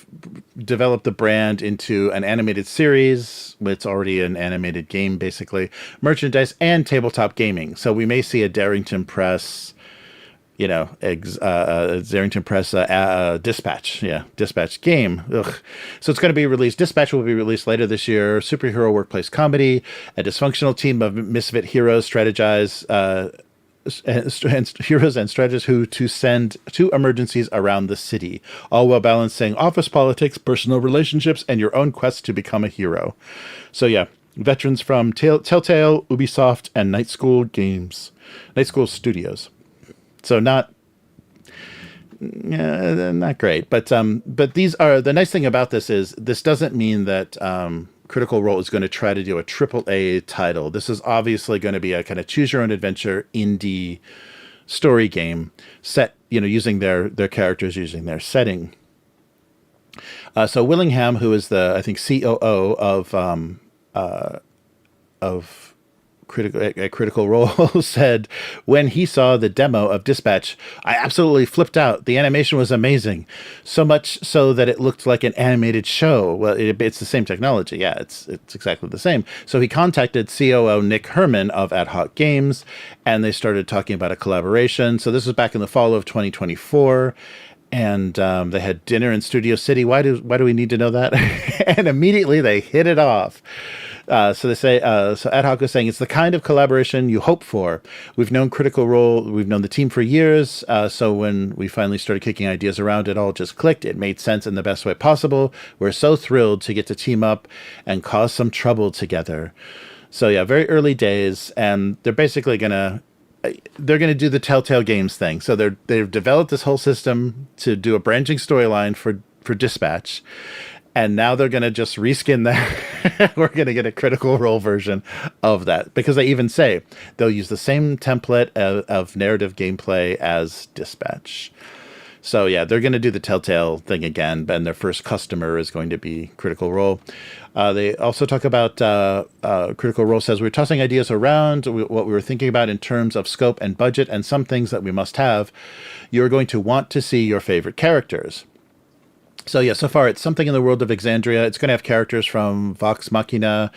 develop the brand into an animated series. It's already an animated game, basically, merchandise and tabletop gaming. So we may see a Darrington Press, Darrington Press Dispatch. Yeah, Dispatch game. Ugh. So it's going to be released. Dispatch will be released later this year. Superhero workplace comedy. A dysfunctional team of misfit heroes strategize and heroes and strategists who to send to emergencies around the city, all while balancing office politics, personal relationships, and your own quest to become a hero. So yeah, veterans from Telltale, Ubisoft, and Night School Studios. So not great, but these are the nice thing about this is this doesn't mean that Critical Role is going to try to do a AAA title. This is obviously going to be a kind of choose your own adventure indie story game set, using their characters, using their setting. So Willingham, who is the, I think, COO of Critical Role, said when he saw the demo of Dispatch, I absolutely flipped out. The animation was amazing, so much so that it looked like an animated show. Well, it's the same technology. Yeah, it's exactly the same. So he contacted COO Nick Herman of Ad Hoc Games, and they started talking about a collaboration. So this was back in the fall of 2024. And they had dinner in Studio City. Why do we need to know that? And immediately they hit it off. So they say, so Ad Hoc is saying it's the kind of collaboration you hope for. We've known Critical Role, we've known the team for years. So when we finally started kicking ideas around, it all just clicked. It made sense in the best way possible. We're so thrilled to get to team up and cause some trouble together. So yeah, very early days, and they're basically gonna do the Telltale Games thing. So they've developed this whole system to do a branching storyline for Dispatch. And now they're going to just reskin that. We're going to get a Critical Role version of that, because they even say they'll use the same template of narrative gameplay as Dispatch. So yeah, they're going to do the Telltale thing again, and their first customer is going to be Critical Role. They also talk about Critical Role says we're tossing ideas around, what we were thinking about in terms of scope and budget, and some things that we must have. You're going to want to see your favorite characters. So yeah, so far it's something in the world of Exandria. It's going to have characters from Vox Machina,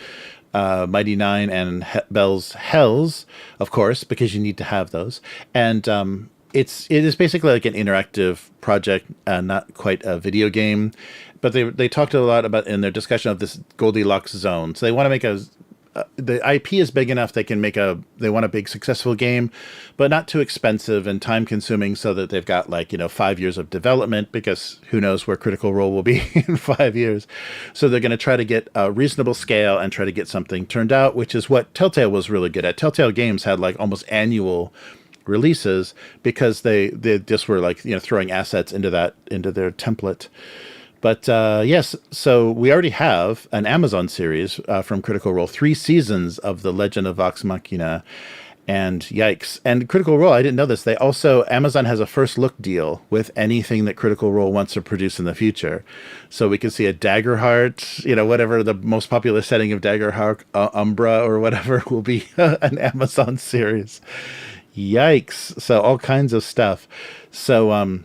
Mighty Nine, and Bell's Hells, of course, because you need to have those. And it is basically like an interactive project, not quite a video game. But they talked a lot about in their discussion of this Goldilocks zone. So they want to make the IP is big enough they want a big successful game, but not too expensive and time consuming so that they've got 5 years of development, because who knows where Critical Role will be in 5 years. So they're going to try to get a reasonable scale and try to get something turned out, which is what Telltale was really good at. Telltale Games had almost annual releases because they just were throwing assets into their template. But yes, so we already have an Amazon series from Critical Role, 3 seasons of The Legend of Vox Machina, and yikes. And Critical Role, I didn't know this, Amazon has a first look deal with anything that Critical Role wants to produce in the future. So we can see a Daggerheart, whatever the most popular setting of Daggerheart, Umbra or whatever, will be an Amazon series. Yikes. So all kinds of stuff. So,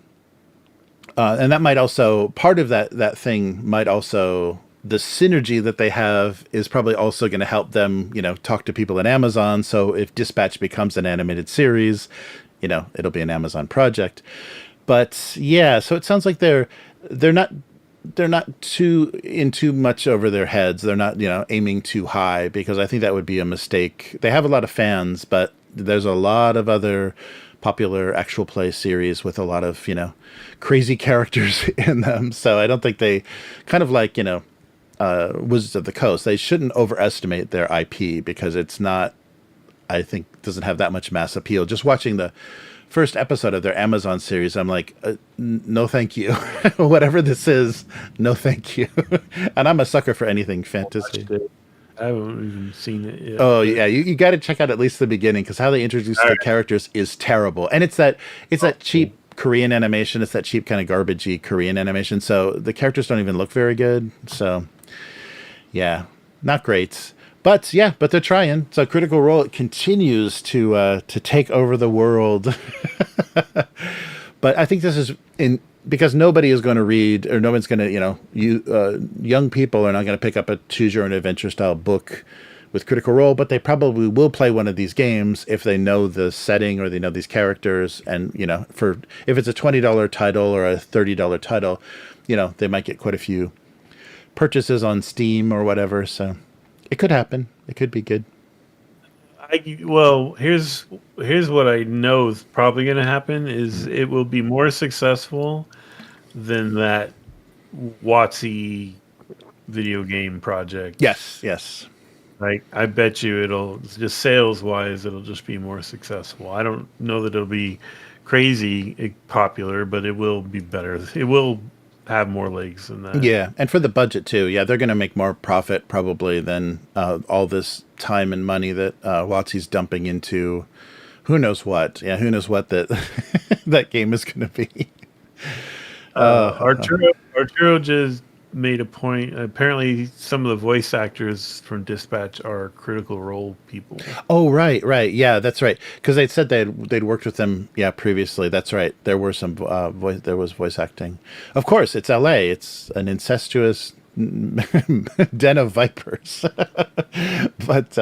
and that might also, part of that thing might also, the synergy that they have is probably also going to help them, talk to people at Amazon. So if Dispatch becomes an animated series, it'll be an Amazon project. But yeah, so it sounds like they're not too much over their heads. They're not, aiming too high, because I think that would be a mistake. They have a lot of fans, but there's a lot of other popular actual play series with a lot of, crazy characters in them. So I don't think they, kind of like, Wizards of the Coast, they shouldn't overestimate their IP, because it's not, I think, doesn't have that much mass appeal. Just watching the first episode of their Amazon series, I'm like, no thank you. Whatever this is, no thank you. And I'm a sucker for anything fantasy. I haven't even seen it yet. Oh yeah, you got to check out at least the beginning, because how they introduce the characters is terrible, and it's that cheap Korean animation. It's that cheap kind of garbagey Korean animation. So the characters don't even look very good. So yeah, not great. But yeah, but they're trying. So Critical Role continues to take over the world. But I think this is because nobody is going to read, or no one's going to, young people are not going to pick up a choose your own adventure style book with Critical Role, but they probably will play one of these games if they know the setting or they know these characters. And, if it's a $20 title or a $30 title, they might get quite a few purchases on Steam or whatever. So it could happen. It could be good. Well, here's what I know is probably going to happen is it will be more successful than that WotC video game project. Yes. Like, I bet you it'll just sales wise, it'll just be more successful. I don't know that it'll be crazy popular, but it will be better. It will have more legs than that. Yeah, and for the budget too. Yeah, they're going to make more profit probably than all this time and money that WotC's dumping into who knows what. Yeah, who knows what that that game is going to be. Arturo just made a point. Apparently, some of the voice actors from Dispatch are Critical Role people. Oh, right. Yeah, that's right. Because they said they'd worked with them. Yeah, previously. That's right. There were some There was voice acting. Of course, it's L.A. It's an incestuous den of vipers. But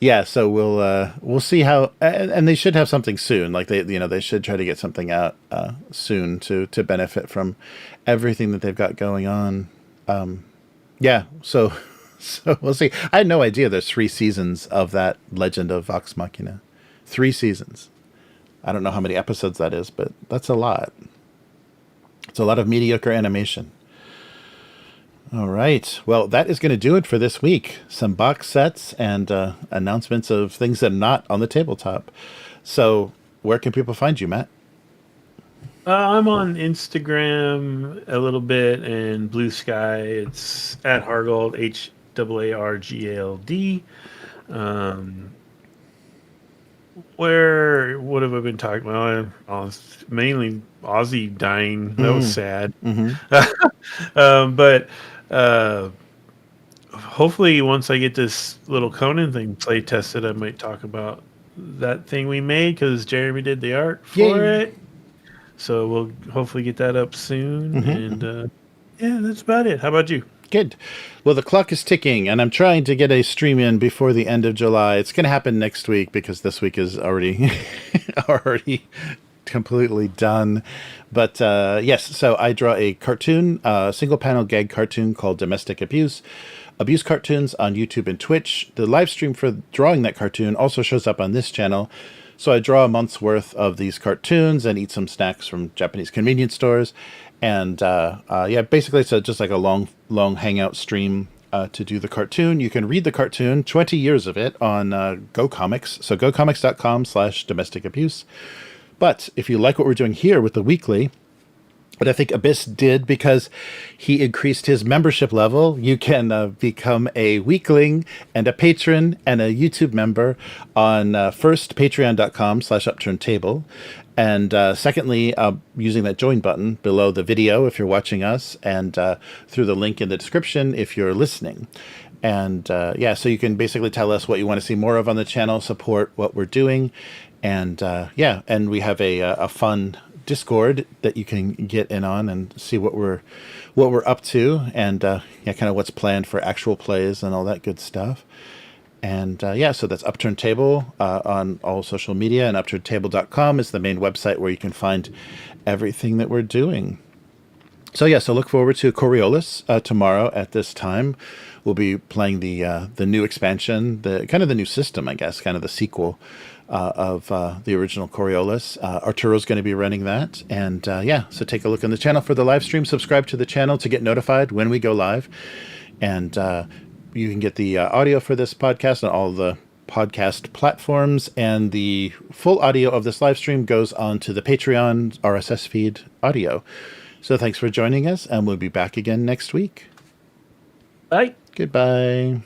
yeah, so we'll see how. And they should have something soon. Like they should try to get something out soon to benefit from everything that they've got going on. Yeah, so we'll see. I had no idea there's 3 seasons of that Legend of Vox Machina. 3 seasons. I don't know how many episodes that is, but that's a lot. It's a lot of mediocre animation. All right. Well, that is going to do it for this week. Some box sets and announcements of things that are not on the tabletop. So where can people find you, Matt? I'm on Instagram a little bit and Blue Sky. It's at Hargald, HAARGALD. What have I been talking about? Mainly Ozzy dying. That was sad. But hopefully once I get this little Conan thing play tested, I might talk about that thing we made, because Jeremy did the art for it. So we'll hopefully get that up soon. And Yeah, that's about it. How about you? Good. Well, the clock is ticking, and I'm trying to get a stream in before the end of July. It's going to happen next week because this week is already already completely done. But yes, so I draw a cartoon, a single panel gag cartoon called Domestic Abuse. Abuse cartoons on YouTube and Twitch. The live stream for drawing that cartoon also shows up on this channel. So I draw a month's worth of these cartoons and eat some snacks from Japanese convenience stores. And yeah, basically it's just like a long hangout stream to do the cartoon. You can read the cartoon, 20 years of it, on Go Comics. So gocomics.com/domestic abuse. But if you like what we're doing here with the weekly, but I think Abyss did because he increased his membership level. You can become a weakling and a patron and a YouTube member on first patreon.com/upturntable. And secondly, using that join button below the video if you're watching us, and through the link in the description if you're listening. And yeah, so you can basically tell us what you want to see more of on the channel, support what we're doing. And yeah, and we have a fun Discord that you can get in on and see what we're up to, and yeah, kind of what's planned for actual plays and all that good stuff. And yeah, so that's Upturned Table on all social media, and upturntable.com is the main website where you can find everything that we're doing. So yeah, so look forward to Coriolis tomorrow at this time. We'll be playing the new expansion, the kind of the new system, I guess, kind of the sequel of the original Coriolis. Arturo's going to be running that. And yeah, so take a look on the channel for the live stream. Subscribe to the channel to get notified when we go live. And you can get the audio for this podcast on all the podcast platforms. And the full audio of this live stream goes on to the Patreon RSS feed audio. So thanks for joining us, and we'll be back again next week. Bye. Goodbye.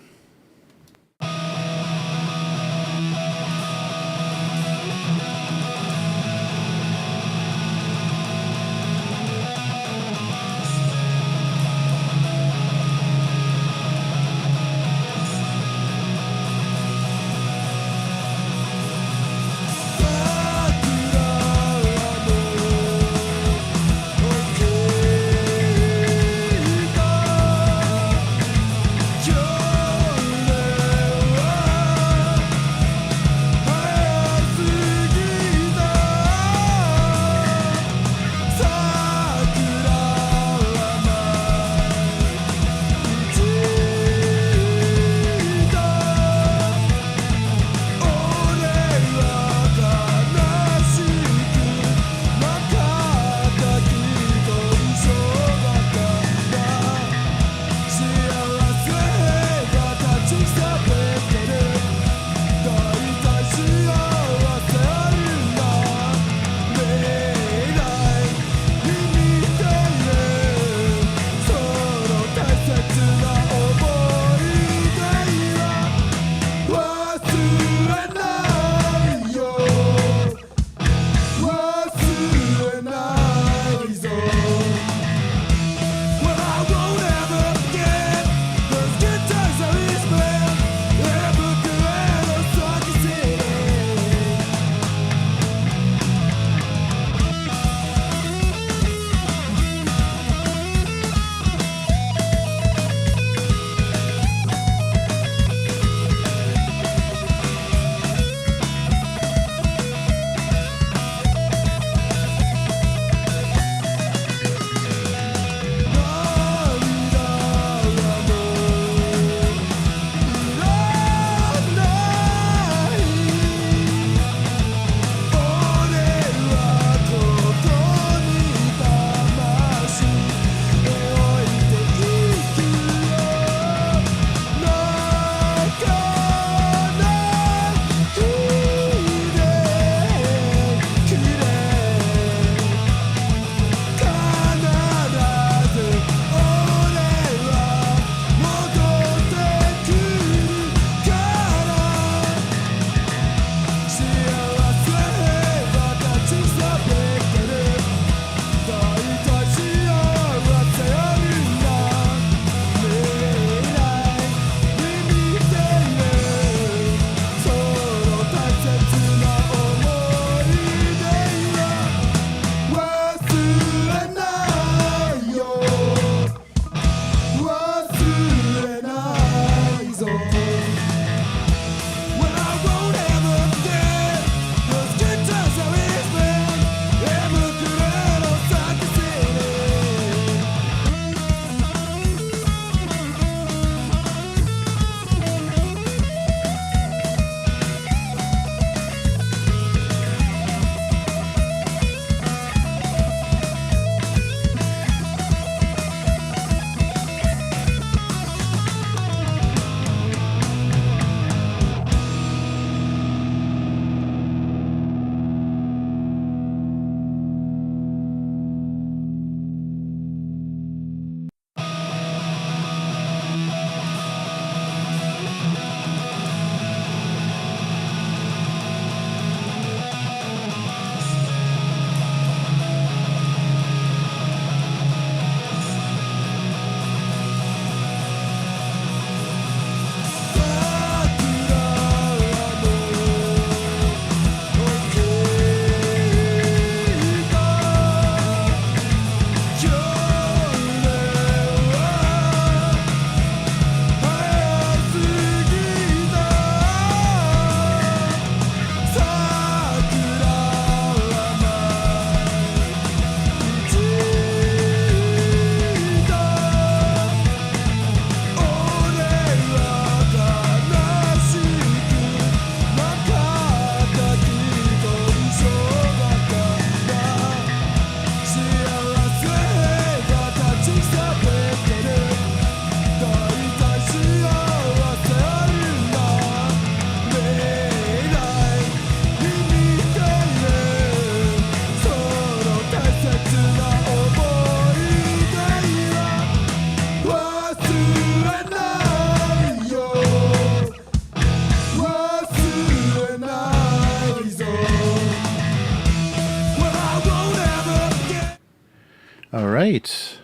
right.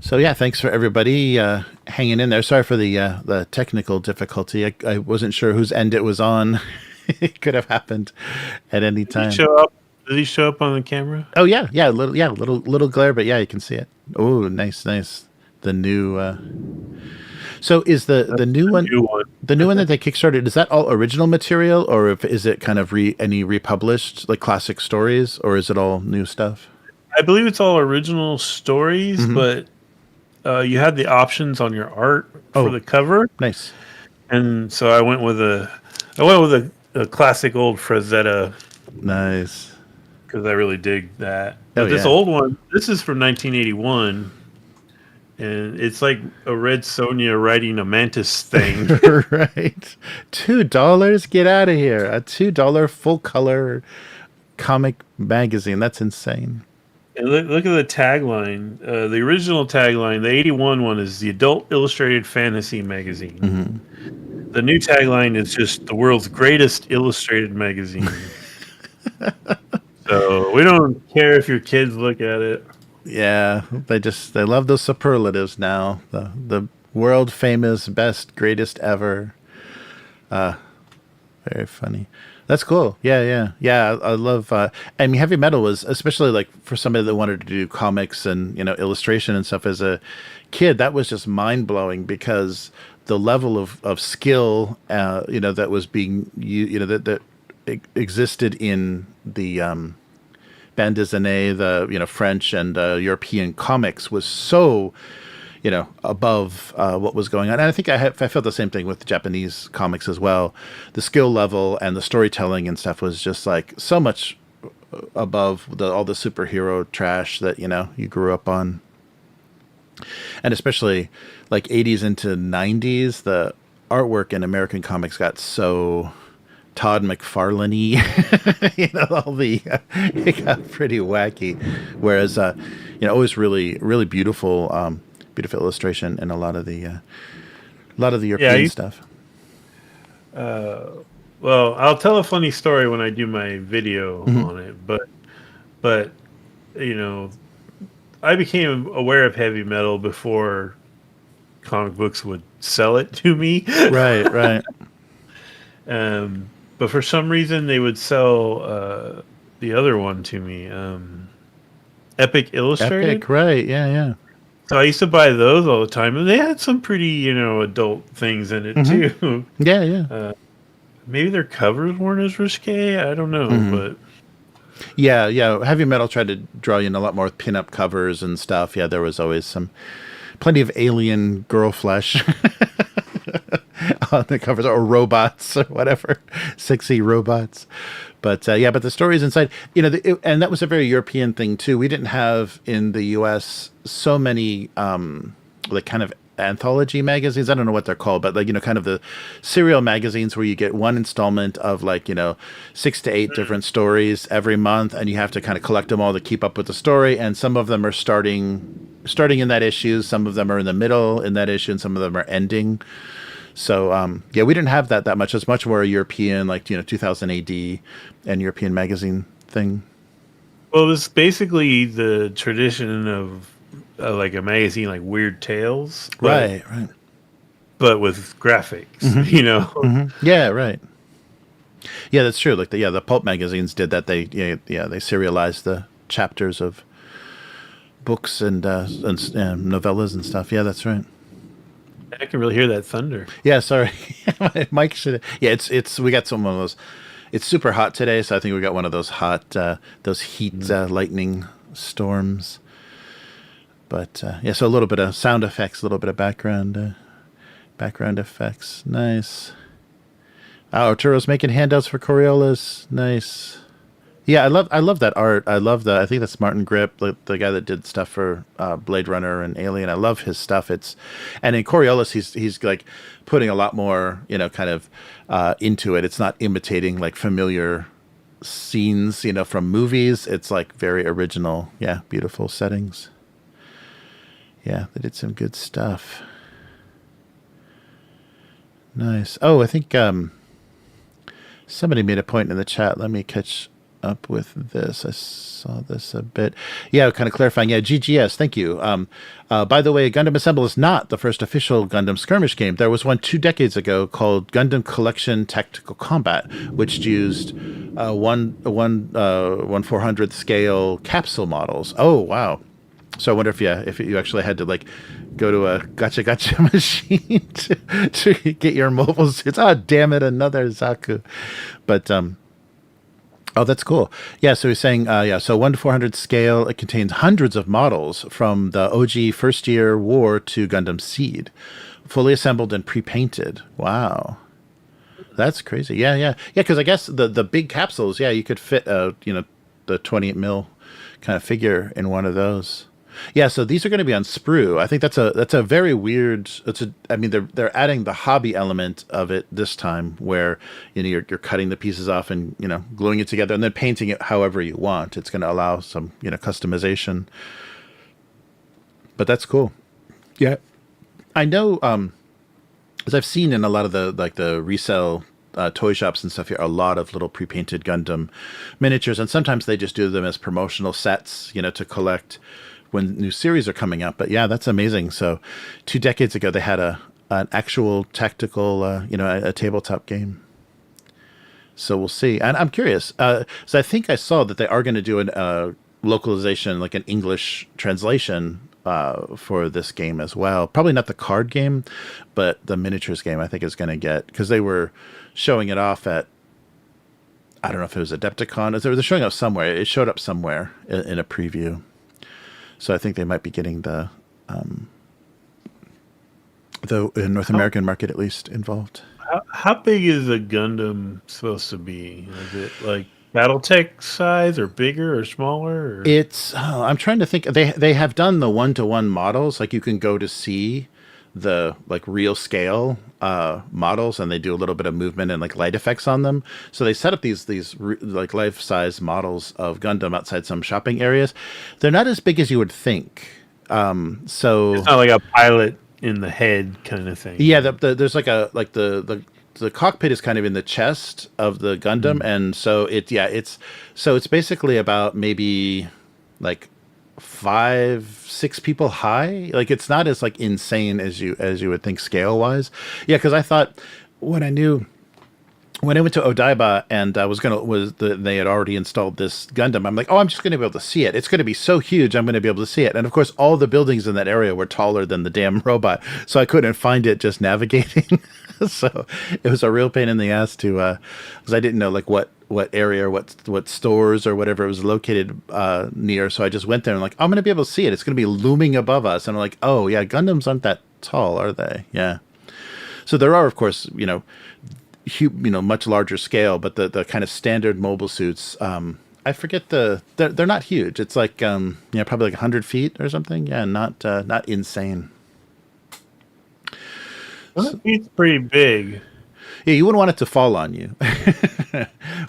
So yeah, thanks for everybody hanging in there. Sorry for the technical difficulty. I wasn't sure whose end it was on. It could have happened at any Did he time. show up? Did he show up on the camera? Oh yeah, little glare, but yeah, you can see it. Oh, nice. The new. So is the That's new the one new one. the new one that they kickstarted? Is that all original material, or is it kind of any republished like classic stories, or is it all new stuff? I believe it's all original stories, but you had the options on your art for the cover, Nice. and so I went with a classic old Frazetta Nice. because I really dig that. Oh But this yeah. old one, this is from 1981, and it's like a Red Sonja riding a mantis thing. Right. $2. Get out of here. A $2 full color comic magazine. That's insane. And look at the tagline. The original tagline, the 81 one, is the Adult Illustrated Fantasy Magazine. The new tagline is just the world's greatest illustrated magazine. So we don't care if your kids look at it. Yeah, they love those superlatives now. The world famous, best, greatest ever. Very funny. That's cool. Yeah. I love. I mean, heavy metal was especially like for somebody that wanted to do comics and illustration and stuff as a kid. That was just mind blowing because the level of skill, that was being that existed in the bande dessinée, the French and European comics was so above what was going on. And I think I felt the same thing with Japanese comics as well. The skill level and the storytelling and stuff was just like so much above all the superhero trash that you grew up on. And especially like 80s into 90s, the artwork in American comics got so Todd McFarlane-y, it got pretty wacky. Whereas, always really, really beautiful, beautiful illustration in a lot of the European stuff. Well, I'll tell a funny story when I do my video on it, but I became aware of heavy metal before comic books would sell it to me. Right. But for some reason, they would sell the other one to me, Epic Illustrated. Epic, right? Yeah. So I used to buy those all the time, and they had some pretty, adult things in it too. Yeah. Maybe their covers weren't as risque. I don't know, but yeah. Heavy metal tried to draw you in a lot more pin-up covers and stuff. Yeah, there was always plenty of alien girl flesh on the covers, or robots or whatever, sexy robots. But but the stories inside, and that was a very European thing too. We didn't have in the U.S. so many like kind of anthology magazines. I don't know what they're called, but like kind of the serial magazines where you get one installment of like 6 to 8 different stories every month, and you have to kind of collect them all to keep up with the story. And some of them are starting in that issue, some of them are in the middle in that issue, and some of them are ending. So we didn't have that much. It's much more a European, like 2000 AD and European magazine thing. Well, it was basically the tradition of like a magazine like Weird Tales, Right. But with graphics, Yeah, right. Yeah, that's true. Like the pulp magazines did that. They they serialized the chapters of books and novellas and stuff. Yeah, that's right. I can really hear that thunder. Yeah, sorry. Mike should. Yeah, it's we got some of those. It's super hot today, so I think we got one of those hot, those heat lightning storms. But so a little bit of sound effects, a little bit of background effects. Nice. Oh, Arturo's making handouts for Coriolis. Nice. Yeah, I love that art. I love I think that's Martin Grip, the guy that did stuff for Blade Runner and Alien. I love his stuff. And in Coriolis, he's like putting a lot more, kind of into it. It's not imitating like familiar scenes, from movies. It's like very original. Yeah, beautiful settings. Yeah, they did some good stuff. Nice. Oh, I think somebody made a point in the chat. Let me catch up with this? I saw this a bit. Yeah, kind of clarifying. Yeah, GGS. Thank you. By the way, Gundam Assemble is not the first official Gundam skirmish game. There was one 2 decades ago called Gundam Collection Tactical Combat, which used 1/400th scale capsule models. Oh, wow. So I wonder if you actually had to like go to a gotcha machine to get your mobile suits. Oh, damn it, another Zaku. But oh, that's cool. Yeah, so he's saying, so 1/400 scale, it contains hundreds of models from the OG first year war to Gundam Seed, fully assembled and pre-painted. Wow. That's crazy. Yeah, because I guess the big capsules, yeah, you could fit, the 28 mil kind of figure in one of those. Yeah, so these are going to be on sprue. I think that's a very weird. They're adding the hobby element of it this time, where you're cutting the pieces off and gluing it together and then painting it however you want. It's going to allow some customization. But that's cool. Yeah, I know. As I've seen in a lot of the resale toy shops and stuff here, a lot of little pre-painted Gundam miniatures, and sometimes they just do them as promotional sets, to collect when new series are coming up. But yeah, that's amazing. So 2 decades ago, they had an actual tactical, a tabletop game. So we'll see. And I'm curious. So I think I saw that they are going to do a localization, like an English translation for this game as well. Probably not the card game, but the miniatures game I think is going to get, because they were showing it off at, I don't know if it was Adepticon. They're showing up somewhere. It showed up somewhere in a preview. So I think they might be getting the North American market at least involved. How big is a Gundam supposed to be? Is it like BattleTech size or bigger or smaller? Or? It's I'm trying to think. They have done the 1-to-1 models. Like you can go to see the like real scale models, and they do a little bit of movement and like light effects on them. So they set up these like life size models of Gundam outside some shopping areas. They're not as big as you would think. So it's not like a pilot in the head kind of thing. Yeah, there's like the cockpit is kind of in the chest of the Gundam, and so it's basically about maybe like 5-6 people high. Like it's not as like insane as you would think scale wise. Yeah, because I thought when I went to Odaiba and they had already installed this Gundam, I'm like, oh, I'm just going to be able to see it. It's going to be so huge, I'm going to be able to see it. And of course, all the buildings in that area were taller than the damn robot, so I couldn't find it just navigating. So it was a real pain in the ass to, because I didn't know like what area or what stores or whatever it was located near. So I just went there and like, I'm going to be able to see it. It's going to be looming above us. And I'm like, oh yeah, Gundams aren't that tall, are they? Yeah. So there are, of course, much larger scale, but the kind of standard mobile suits, I forget they're not huge. It's like probably like 100 feet or something. Yeah, not insane. It's pretty big. Yeah, you wouldn't want it to fall on you.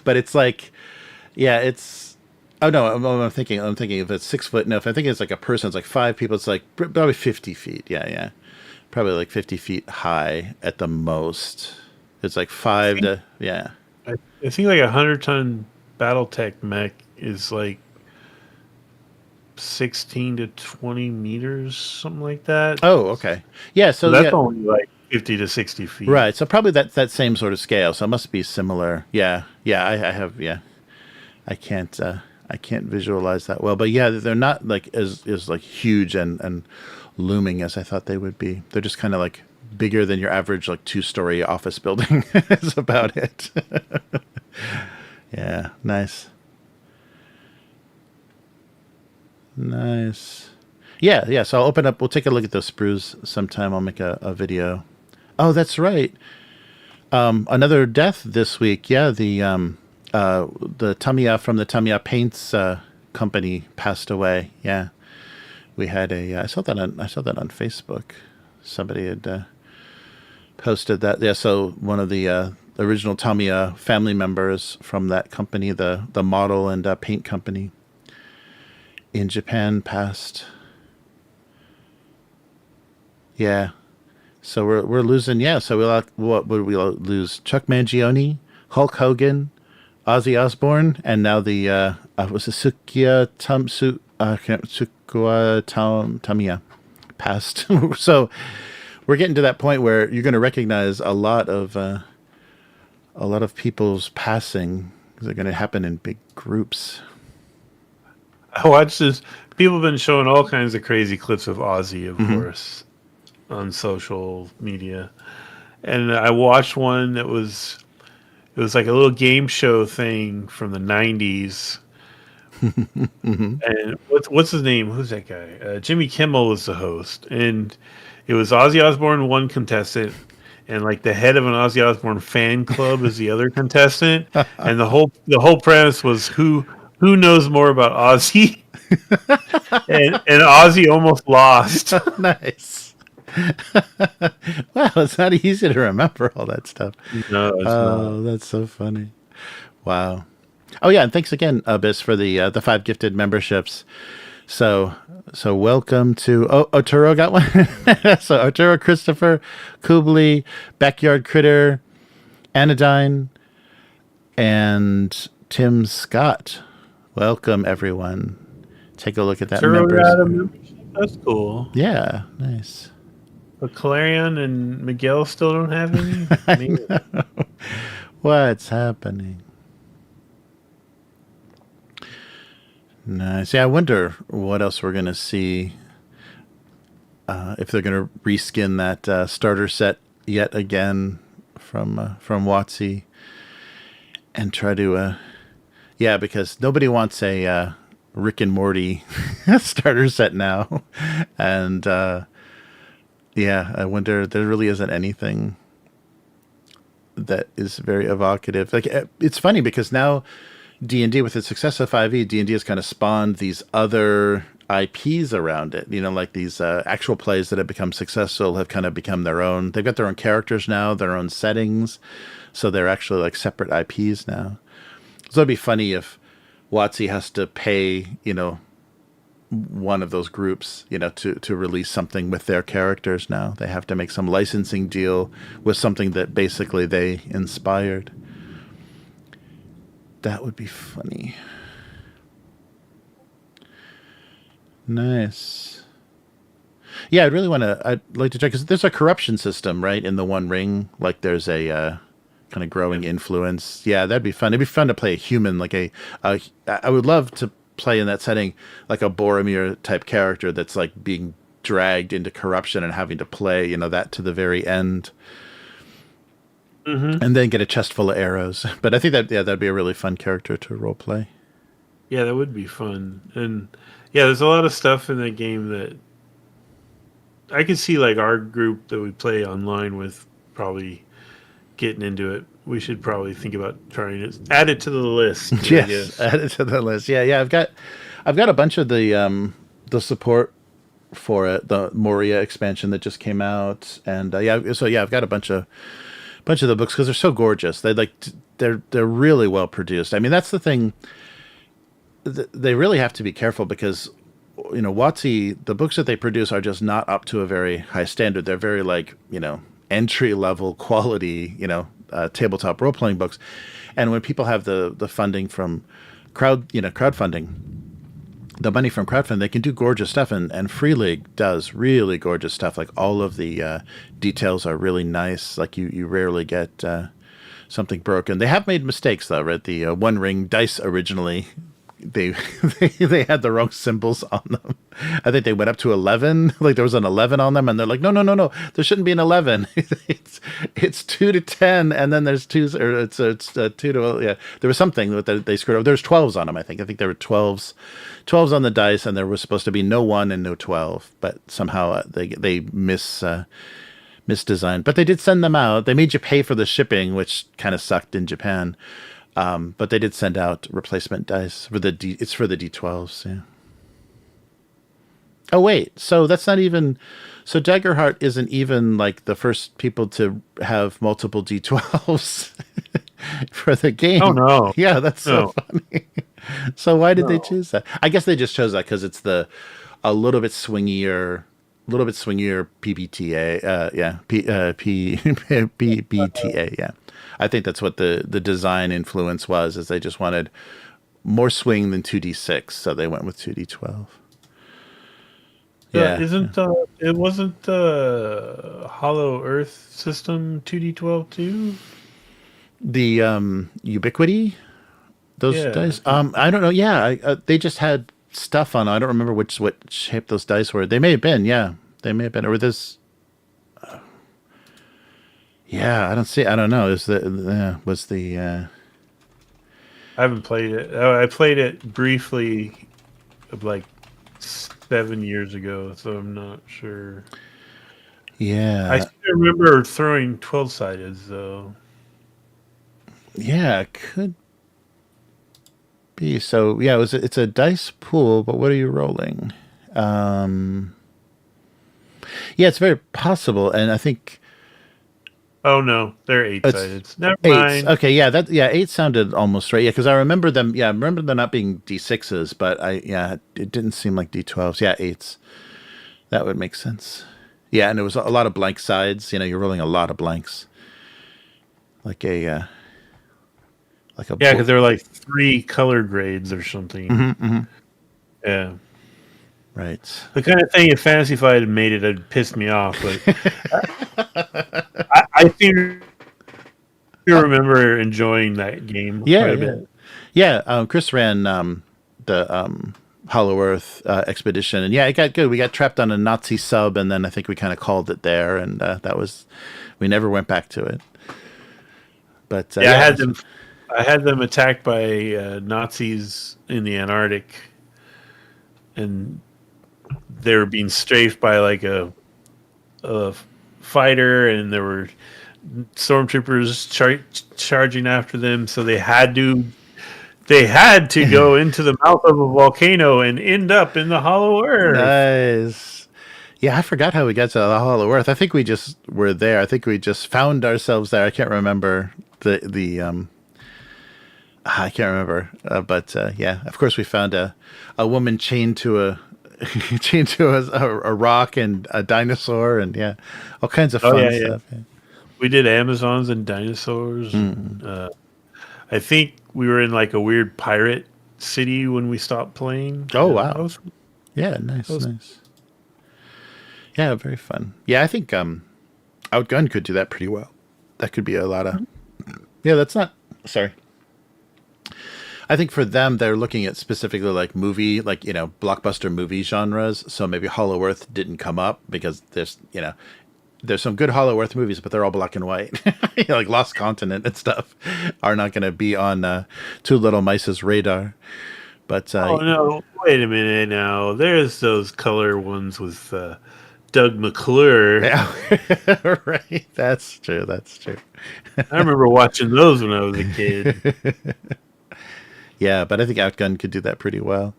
But it's like, yeah, it's. Oh no, I'm thinking if it's 6 foot. No, if I think it's like a person, it's like 5 people. It's like probably 50 feet. Yeah, probably like 50 feet high at the most. It's like 5 to yeah. I think like 100-ton BattleTech mech is like 16 to 20 meters, something like that. Oh, okay. Yeah, so that's only like 50 to 60 feet. Right. So probably that same sort of scale. So it must be similar. Yeah. I have. Yeah. I can't visualize that well, but yeah, they're not like as like huge and looming as I thought they would be. They're just kind of like bigger than your average like 2-story office building. Is about it. Yeah, nice. Yeah, so I'll open up, we'll take a look at those sprues sometime. I'll make a video. Oh, that's right. Another death this week. Yeah, the Tamiya from the Tamiya Paints company passed away. Yeah. We had I saw that on Facebook. Somebody had posted that. Yeah, so one of the original Tamiya family members from that company, the model and paint company in Japan, passed. Yeah. So we're losing. Yeah. So what would we lose? Chuck Mangione, Hulk Hogan, Ozzy Osbourne, and now the was it Sukiya Tamiya passed. So we're getting to that point where you're going to recognize a lot of people's passing. They're going to happen in big groups. I watched this. People have been showing all kinds of crazy clips of Ozzy, of course, on social media. And I watched one that was it was like a little game show thing from the '90s. And what's his name? Who's that guy? Jimmy Kimmel was the host, and it was Ozzy Osbourne, one contestant, and like the head of an Ozzy Osbourne fan club is the other contestant. And the whole premise was who knows more about Ozzy, and Ozzy almost lost. Nice. Wow, it's not easy to remember all that stuff. No, it's Oh, that's so funny. Wow. Oh yeah, and thanks again, Abyss, for the 5 gifted memberships. So welcome to Oturo got one. So Oturo, Christopher, Kubli, Backyard Critter, Anodyne, and Tim Scott. Welcome everyone. Take a look at that membership. That's cool. Yeah, nice. But Clarion and Miguel still don't have any. I know. What's happening? Nice. Yeah, I wonder what else we're gonna see. If they're gonna reskin that starter set yet again from WotC, and try to, yeah, because nobody wants a Rick and Morty starter set now, and yeah, I wonder. There really isn't anything that is very evocative. Like, it's funny because now D&D, with the success of 5e, D&D has kind of spawned these other IPs around it. You know, like these actual plays that have become successful have kind of become their own. They've got their own characters now, their own settings, so they're actually like separate IPs now. So it'd be funny if WotC has to pay, you know, one of those groups, you know, to release something with their characters now. They have to make some licensing deal with something that basically they inspired. That would be funny. Nice. Yeah, I'd like to check, because there's a corruption system, right, in the One Ring. Like there's a kind of growing influence. Yeah, that'd be fun. It'd be fun to play a human, like I would love to play in that setting, like a Boromir type character that's like being dragged into corruption and having to play, you know, that to the very end. And then get a chest full of arrows. But I think that'd be a really fun character to role play. Yeah, that would be fun. And yeah, there's a lot of stuff in that game that I could see, like our group that we play online with probably getting into it. We should probably think about trying to add it to the list. Yes, add it to the list. Yeah. I've got a bunch of the support for it, the Moria expansion that just came out, and I've got a bunch of the books because they're so gorgeous. They're really well produced. I mean, that's the thing. They really have to be careful because, you know, WotC, the books that they produce are just not up to a very high standard. They're very, like, you know, entry level quality, you know, tabletop role playing books. And when people have the funding from crowdfunding, the money from crowdfunding, they can do gorgeous stuff. And Free League does really gorgeous stuff. Like all of the details are really nice. Like you rarely get something broken. They have made mistakes though, right? The One Ring dice originally, they had the wrong symbols on them. I think they went up to 11. Like there was an 11 on them, and they're like, no, there shouldn't be an 11. it's 2 to 10, and then there's 2, or it's 2 to, yeah. There was something that they screwed up. There's 12s on them. I think there were 12s on the dice, and there was supposed to be no 1 and no 12, but somehow they misdesigned. But they did send them out. They made you pay for the shipping, which kind of sucked in Japan. But they did send out replacement dice for it's for the D12s, yeah. Oh wait, so that's not even, so Daggerheart isn't even like the first people to have multiple D12s for the game. Oh no. Yeah, that's so funny. So why did they choose that? I guess they just chose that because it's a little bit swingier PBTA, PBTA, yeah. I think that's what the design influence was, is they just wanted more swing than 2d6, so they went with 2d12. Yeah. It wasn't the Hollow Earth system 2D12 too? The Ubiquity, those Yeah. dice. I don't know. Yeah, they just had stuff on. I don't remember what shape those dice were. They may have been. Yeah, they may have been. Or this. Yeah, I don't see. I don't know. Is the was the? I haven't played it. Oh, I played it briefly, like 7 years ago, so I'm not sure. I Yeah. still remember throwing 12-sided, though. Yeah, it could be. So yeah, it's a dice pool, but what are you rolling? Yeah, it's very possible, and I think Oh no, they're it's 8-sided. Never eights. mind. Okay, yeah, eight sounded almost right. Yeah, because I remember them. Yeah, I remember them not being d6s, but it didn't seem like d12s. Yeah, eights. That would make sense. Yeah, and it was a lot of blank sides. You're rolling a lot of blanks, like a Yeah, because there were like 3 color grades or something. Yeah. right. The kind of thing if Fantasy Flight had made it, it'd piss me off. But I seem to remember enjoying that game Yeah, quite a yeah, bit. yeah. Chris ran the Hollow Earth expedition, and yeah, it got good. We got trapped on a Nazi sub, and then I think we kind of called it there, and we never went back to it. But Yeah, I had them attacked by Nazis in the Antarctic, and they were being strafed by like a fighter, and there were stormtroopers charging after them. So they had to go into the mouth of a volcano and end up in the Hollow Earth. nice. Yeah, I forgot how we got to the Hollow Earth. I think we just were there. I think we just found ourselves there. I can't remember the I can't remember, but yeah, of course we found a woman chained to a chained to a rock and a dinosaur, and yeah, all kinds of Oh fun yeah, yeah. stuff. Yeah. We did Amazons and dinosaurs. I think we were in like a weird pirate city when we stopped playing. Oh Yeah, wow, yeah, nice, nice. Yeah, very fun. Yeah, I think Outgun could do that pretty well. That could be a lot of. Yeah, that's not. Sorry. I think for them, they're looking at specifically like movie, like blockbuster movie genres. So maybe Hollow Earth didn't come up because there's some good Hollow Earth movies, but they're all black and white, like Lost Continent and stuff, are not going to be on Two Little Mice's radar. But oh no! Wait a minute now. There's those color ones with Doug McClure. yeah, right. That's true. That's true. I remember watching those when I was a kid. Yeah, but I think Outgun could do that pretty well.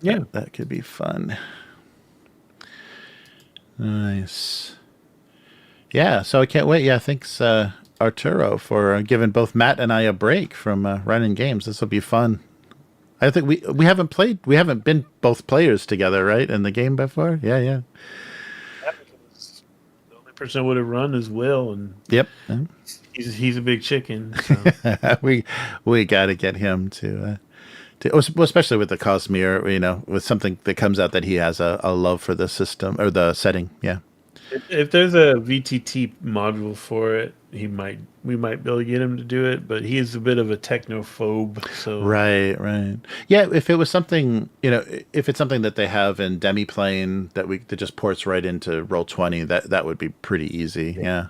Yeah, that could be fun. Nice. Yeah, so I can't wait. Yeah, thanks Arturo for giving both Matt and I a break from running games. This will be fun. I think we haven't been both players together, right, in the game before. Yeah, yeah. The only person that would have run is Will, and Yep. he's a big chicken. So. we got to get him to especially with the Cosmere, with something that comes out that he has a love for the system or the setting. Yeah. If there's a VTT module for it, we might be able to get him to do it, but he is a bit of a technophobe. So right. Yeah, if it was something, if it's something that they have in Demiplane that just ports right into Roll20, that would be pretty easy. Yeah.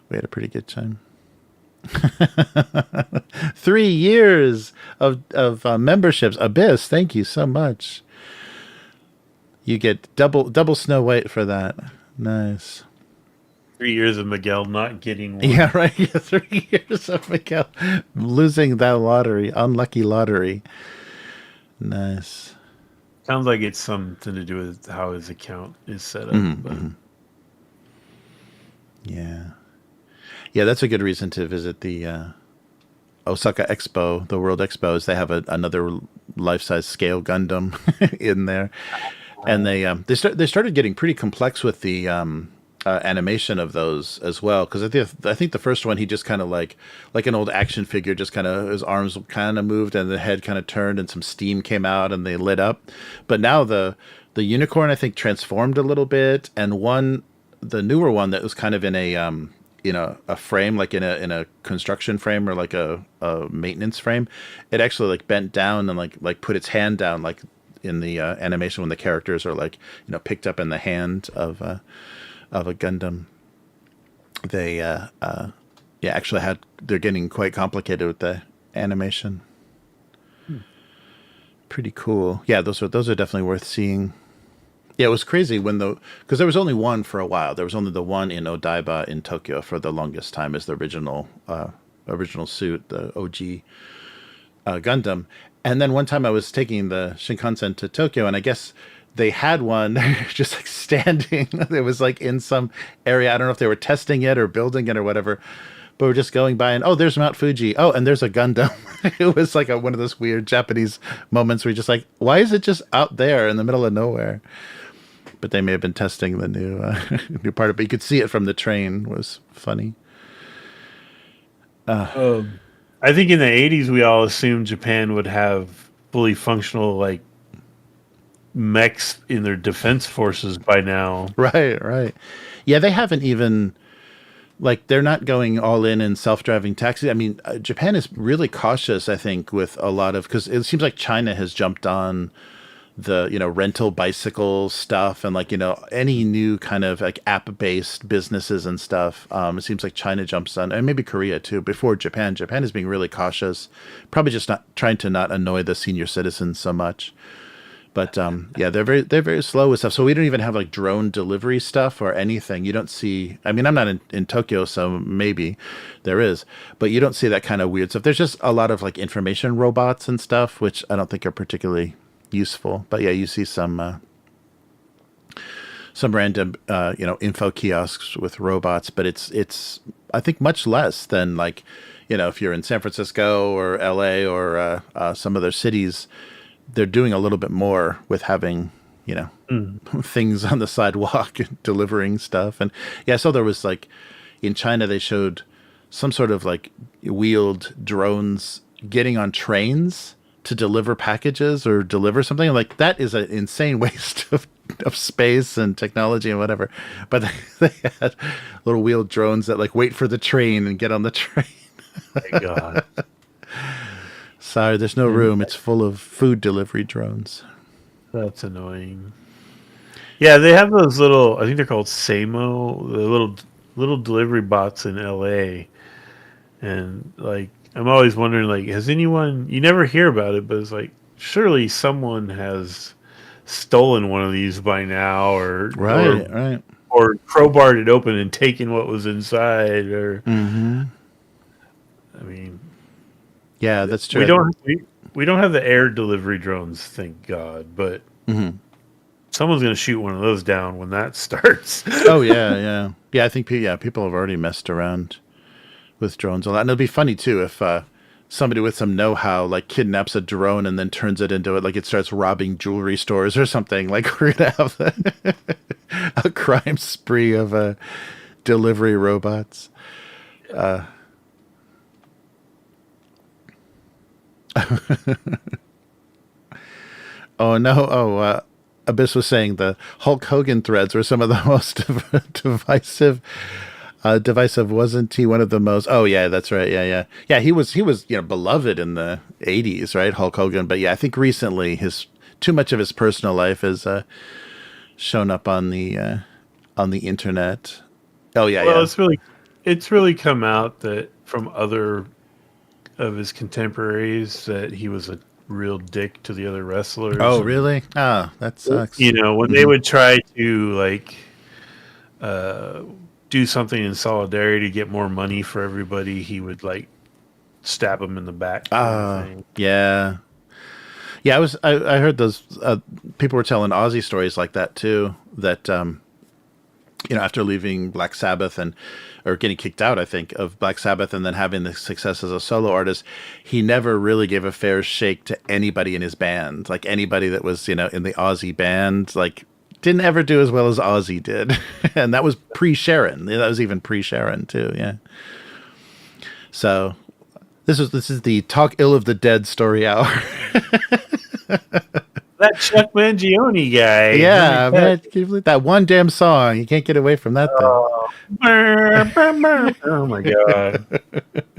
We had a pretty good time. 3 years of memberships. Abyss, thank you so much. You get double Snow White for that. Nice. 3 years of Miguel not getting one. Yeah, right. Yeah, 3 years of Miguel losing that unlucky lottery. Nice. Sounds like it's something to do with how his account is set up. Mm-hmm. Yeah, that's a good reason to visit the Osaka Expo, the World Expos. They have another life-size scale Gundam in there, and they started getting pretty complex with the animation of those as well, because I think the first one he just kind of like an old action figure, just kind of his arms kind of moved and the head kind of turned and some steam came out and they lit up. But now the unicorn I think transformed a little bit, and the newer one that was kind of in a a frame, like in a construction frame or like a maintenance frame, it actually like bent down and like put its hand down, like in the animation when the characters are like picked up in the hand of a Gundam. They actually they're getting quite complicated with the animation. Pretty cool. Yeah, those are definitely worth seeing. Yeah, it was crazy because there was only one for a while. There was only the one in Odaiba in Tokyo for the longest time as the original suit, the OG Gundam. And then one time I was taking the Shinkansen to Tokyo, and I guess they had one just like standing. It was like in some area. I don't know if they were testing it or building it or whatever, but we're just going by and, oh, there's Mount Fuji. Oh, and there's a Gundam. It was like one of those weird Japanese moments where you're just like, why is it just out there in the middle of nowhere? But they may have been testing the new part of it. But you could see it from the train. It was funny. I think in the 80s, we all assumed Japan would have fully functional, like, mechs in their defense forces by now. Right. Yeah, they haven't even, like, they're not going all in self-driving taxis. I mean, Japan is really cautious, I think, with a lot of, because it seems like China has jumped on the, rental bicycle stuff and like, any new kind of like app-based businesses and stuff. It seems like China jumps on, and maybe Korea too, before Japan. Japan is being really cautious, probably just not trying to not annoy the senior citizens so much. But yeah, they're very slow with stuff. So we don't even have like drone delivery stuff or anything. You don't see. I mean, I'm not in Tokyo, so maybe there is, but you don't see that kind of weird stuff. There's just a lot of like information robots and stuff, which I don't think are particularly useful. But yeah, you see some random info kiosks with robots, but it's I think much less than like if you're in San Francisco or LA or some other cities. They're doing a little bit more with having, things on the sidewalk and delivering stuff. And yeah, so there was like in China, they showed some sort of like wheeled drones getting on trains to deliver packages or deliver something. Like that is an insane waste of space and technology and whatever. But they had little wheeled drones that like wait for the train and get on the train. My God. Sorry, there's no room. It's full of food delivery drones. That's annoying. Yeah, they have those little, I think they're called Samo, the little delivery bots in LA. And like, I'm always wondering, like, has anyone, you never hear about it, but it's like, surely someone has stolen one of these by now or crowbarred it open and taken what was inside or, I mean, yeah, that's true. We don't have the air delivery drones, thank God. But someone's going to shoot one of those down when that starts. Oh yeah. I think people have already messed around with drones a lot, and it'll be funny too if somebody with some know-how like kidnaps a drone and then turns it into like it starts robbing jewelry stores or something. Like we're gonna have a crime spree of delivery robots. Oh no! Oh, Abyss was saying the Hulk Hogan threads were some of the most divisive. Wasn't he one of the most? Oh yeah, that's right. Yeah. He was beloved in the '80s, right? Hulk Hogan. But yeah, I think recently too much of his personal life has shown up on the internet. Oh yeah, well, it's really come out that from other of his contemporaries that he was a real dick to the other wrestlers. Oh, really? Ah, that sucks. When they would try to like do something in solidarity to get more money for everybody, he would like stab them in the back. Yeah. I heard those people were telling Aussie stories like that too. That after leaving Black Sabbath or getting kicked out, I think, of Black Sabbath and then having the success as a solo artist, he never really gave a fair shake to anybody in his band. Like anybody that was, in the Aussie band, like Didn't ever do as well as Ozzy did. And that was pre-Sharon. That was even pre-Sharon too, yeah. So this is the Talk Ill of the Dead story hour. That Chuck Mangione guy. Yeah, man, can you believe that one damn song? You can't get away from that thing. Oh my god.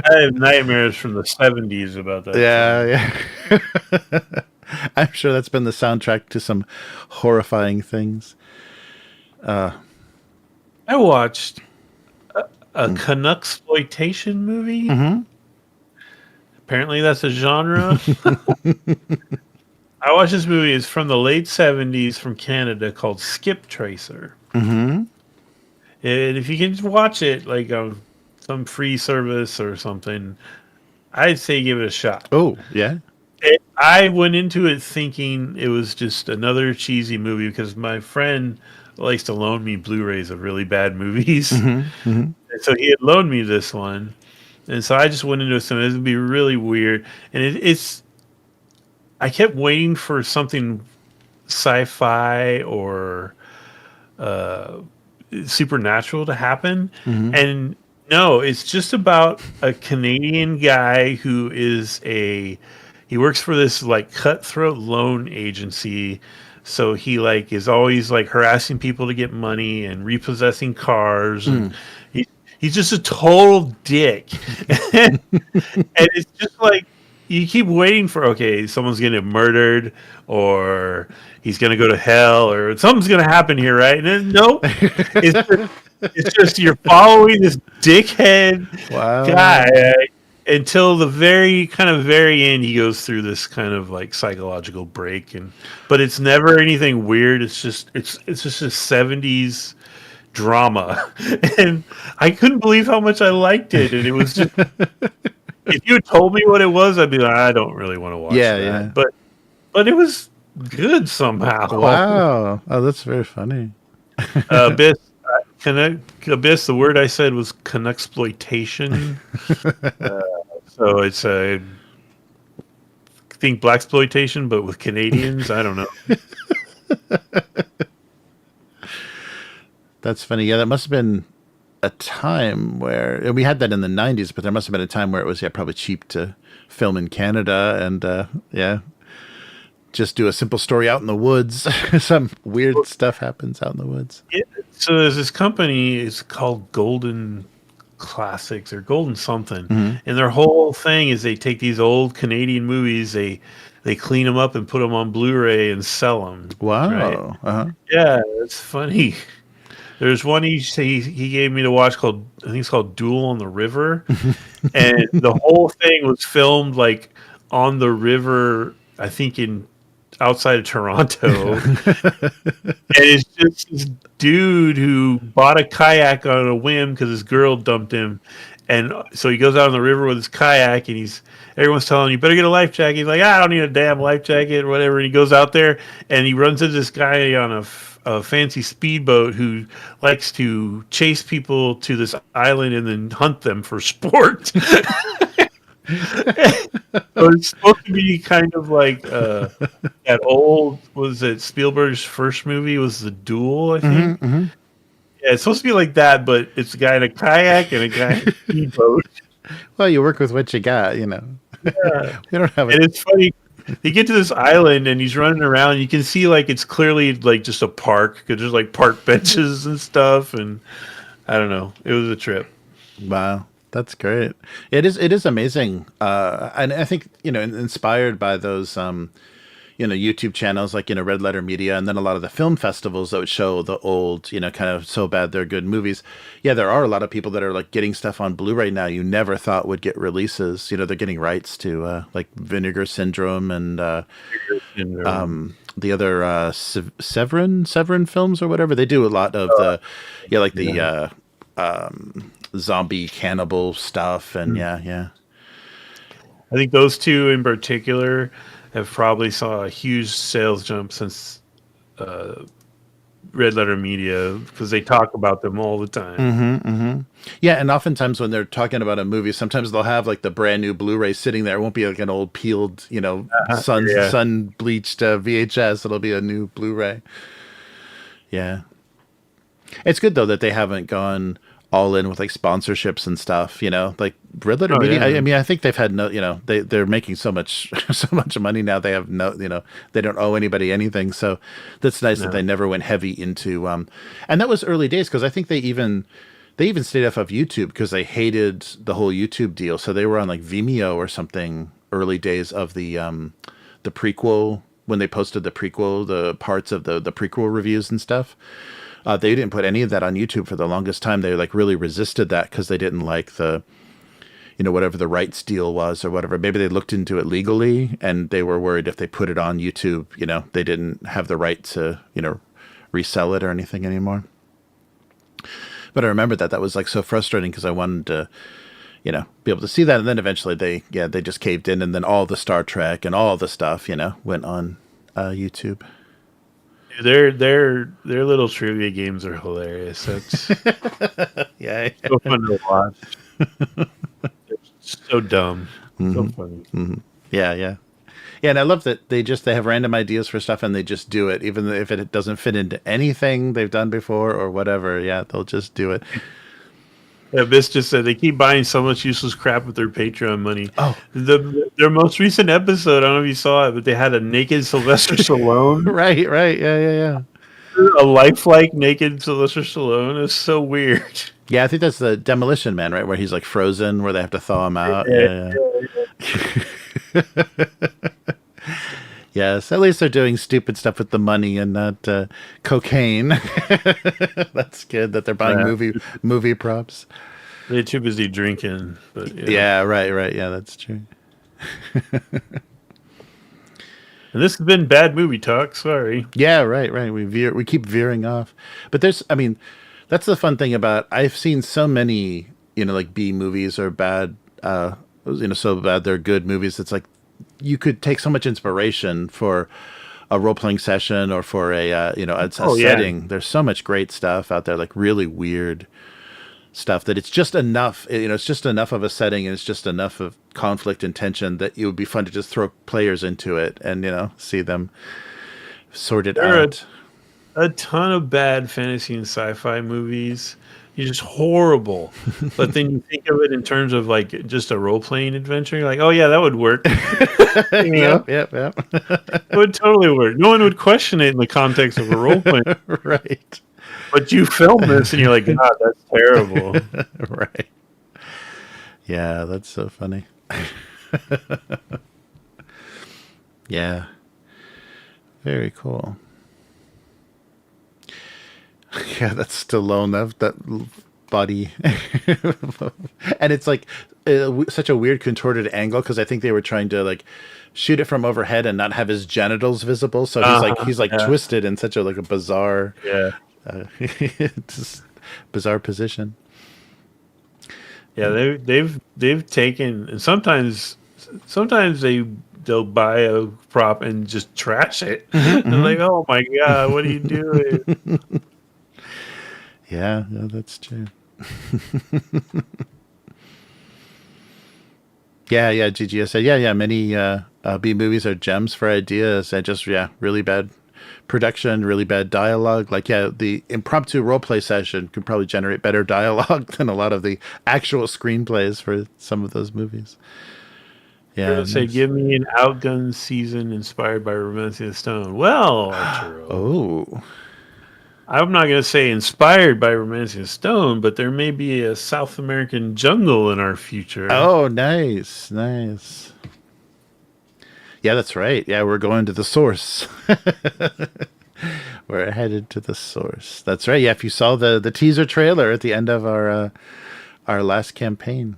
I have nightmares from the 70s about that. Yeah. I'm sure that's been the soundtrack to some horrifying things. I watched a Canucksploitation movie. Mm-hmm. Apparently that's a genre. I watched this movie. It's from the late 70s from Canada called Skip Tracer. Mm-hmm. And if you can just watch it like on some free service or something, I'd say give it a shot. Oh, yeah. I went into it thinking it was just another cheesy movie because my friend likes to loan me Blu-rays of really bad movies. Mm-hmm. Mm-hmm. And so he had loaned me this one. And so I just went into it thinking it would be really weird. And it's I kept waiting for something sci-fi or supernatural to happen. Mm-hmm. And no, it's just about a Canadian guy who he works for this like cutthroat loan agency. So he like is always like harassing people to get money and repossessing cars. And he's just a total dick. And it's just like, you keep waiting for, okay, someone's going to get murdered or he's going to go to hell or something's going to happen here, right? And then, nope. It's just you're following this dickhead guy until the very end. He goes through this kind of like psychological break, but it's never anything weird. It's just a 70s drama, and I couldn't believe how much I liked it. And it was just. If you had told me what it was, I'd be like, I don't really want to watch that. Yeah. But it was good somehow. Wow. Oh, that's very funny. Abyss, the word I said was Canucksploitation. So it's I think blaxploitation, but with Canadians. I don't know. That's funny. Yeah, that must have been a time where we had that in the 90s, but there must have been a time where it was probably cheap to film in Canada and just do a simple story out in the woods. Some weird stuff happens out in the woods. Yeah, so there's this company, it's called Golden Classics or Golden something, and their whole thing is they take these old Canadian movies, they clean them up and put them on Blu-ray and sell them. Wow. Right? Uh-huh. Yeah, it's funny. There's one he gave me to watch called, I think it's called Duel on the River. And the whole thing was filmed like on the river, I think outside of Toronto. And it's just this dude who bought a kayak on a whim because his girl dumped him. And so he goes out on the river with his kayak and everyone's telling him, you better get a life jacket. He's like, I don't need a damn life jacket or whatever. And he goes out there and he runs into this guy on a fancy speedboat who likes to chase people to this island and then hunt them for sport. So it's supposed to be kind of like that old, was it Spielberg's first movie was The Duel, I think. Mm-hmm. Yeah, it's supposed to be like that, but it's a guy in a kayak and a guy in a speedboat. Well, you work with what you got, you know. Yeah. We don't have and it's funny. They get to this island and he's running around. You can see like it's clearly like just a park because there's like park benches and stuff. And I don't know. It was a trip. Wow, that's great. It is amazing. And I think inspired by those YouTube channels like Red Letter Media, and then a lot of the film festivals that would show the old kind of so bad they're good movies. Yeah, there are a lot of people that are like getting stuff on Blu-ray now you never thought would get releases. They're getting rights to like Vinegar Syndrome and the other Severin films or whatever. They do a lot of the zombie cannibal stuff and yeah. I think those two in particular have probably saw a huge sales jump since Red Letter Media because they talk about them all the time. Mm-hmm, mm-hmm. Yeah, and oftentimes when they're talking about a movie, sometimes they'll have like the brand new Blu-ray sitting there. It won't be like an old peeled, sun bleached VHS. It'll be a new Blu-ray. Yeah. It's good though that they haven't gone all in with like sponsorships and stuff, like Red Letter Oh Media. I yeah. mean, I think they've had no, they're making so much, so much money now. They have no, they don't owe anybody anything. So that's nice that they No. never went heavy into, and that was early days because I think they even stayed off of YouTube because they hated the whole YouTube deal. So they were on like Vimeo or something early days of the prequel when they posted the prequel, the parts of the prequel reviews and stuff. They didn't put any of that on YouTube for the longest time. They like really resisted that because they didn't like the, whatever the rights deal was or whatever. Maybe they looked into it legally and they were worried if they put it on YouTube, they didn't have the right to, resell it or anything anymore. But I remember that was like so frustrating because I wanted to, be able to see that. And then eventually they just caved in, and then all the Star Trek and all the stuff, went on YouTube. Their little trivia games are hilarious. That's Yeah. so fun to watch. They're so dumb. So funny. Yeah, yeah. Yeah, and I love that they have random ideas for stuff and they just do it, even if it doesn't fit into anything they've done before or whatever. Yeah, they'll just do it. Yeah, Biss just said they keep buying so much useless crap with their Patreon money. Oh, Their most recent episode, I don't know if you saw it, but they had a naked Sylvester Stallone. right. Yeah. A lifelike naked Sylvester Stallone is so weird. Yeah, I think that's the Demolition Man, right? Where he's like frozen, where they have to thaw him out. Yeah. Yes, at least they're doing stupid stuff with the money and not cocaine. That's good that they're buying movie props. They're too busy drinking. But Yeah, right. Yeah, that's true. And this has been bad movie talk. Sorry. Yeah, right. We keep veering off, but that's the fun thing about. I've seen so many, like B movies or bad, so bad they're good movies. It's like you could take so much inspiration for a role playing session or for a setting. There's so much great stuff out there, like really weird stuff that it's just enough. It's just enough of a setting and it's just enough of conflict and tension that it would be fun to just throw players into it and see them sort it out. A ton of bad fantasy and sci-fi movies. You're just horrible. But then you think of it in terms of like just a role-playing adventure. You're like, oh yeah, that would work. Yep. It would totally work. No one would question it in the context of a role-playing. Right. But you film this and you're like, God, that's terrible. Right. Yeah, that's so funny. Yeah. Very cool. Yeah, that's Stallone. That body, and it's like such a weird contorted angle because I think they were trying to like shoot it from overhead and not have his genitals visible. So he's like twisted in such a like a bizarre, just bizarre position. Yeah, they've taken, and sometimes they'll buy a prop and just trash it. They're like, oh my God, what are you doing? Yeah, that's true. Yeah, GGS said, yeah, many B movies are gems for ideas and just, really bad production, really bad dialogue. Like, the impromptu roleplay session could probably generate better dialogue than a lot of the actual screenplays for some of those movies. Yeah. Say, give me an outgun season inspired by Romancing the Stone. Well, Arturo. Oh. I'm not going to say inspired by Romancing the Stone, but there may be a South American jungle in our future. Oh, nice. Yeah, that's right. Yeah, we're going to the source. We're headed to the source. That's right. Yeah, if you saw the teaser trailer at the end of our last campaign.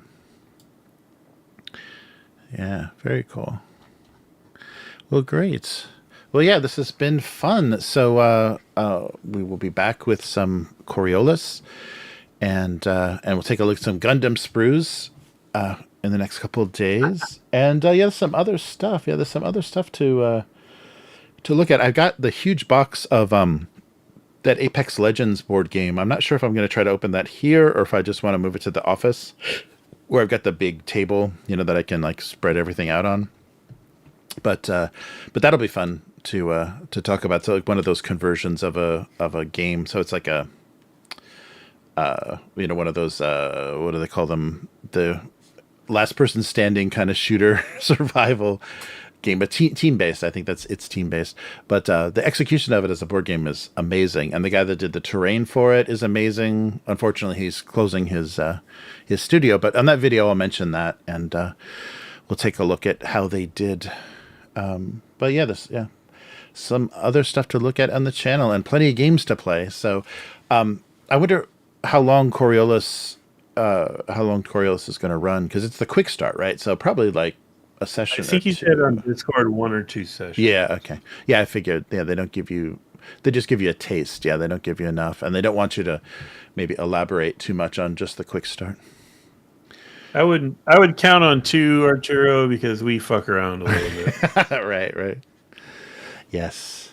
Yeah, very cool. Well, great. Well, yeah, this has been fun. So we will be back with some Coriolis, and we'll take a look at some Gundam sprues in the next couple of days. And there's some other stuff. Yeah, there's some other stuff to look at. I got the huge box of that Apex Legends board game. I'm not sure if I'm going to try to open that here or if I just want to move it to the office, where I've got the big table, that I can like spread everything out on. But that'll be fun to talk about. So like one of those conversions of a game. So it's like a one of those what do they call them? The last person standing kind of shooter survival game, but team based. I think it's team based. But the execution of it as a board game is amazing, and the guy that did the terrain for it is amazing. Unfortunately, he's closing his studio. But on that video, I'll mention that, and we'll take a look at how they did. But yeah, some other stuff to look at on the channel, and plenty of games to play. So I wonder how long Coriolis is going to run, because it's the quick start, right? So probably like a session. I think you said on Discord 1 or 2 sessions. Yeah. Okay. Yeah, I figured. Yeah, they just give you a taste. Yeah, they don't give you enough, and they don't want you to maybe elaborate too much on just the quick start. I would count on 2, Arturo, because we fuck around a little bit. Right. Yes.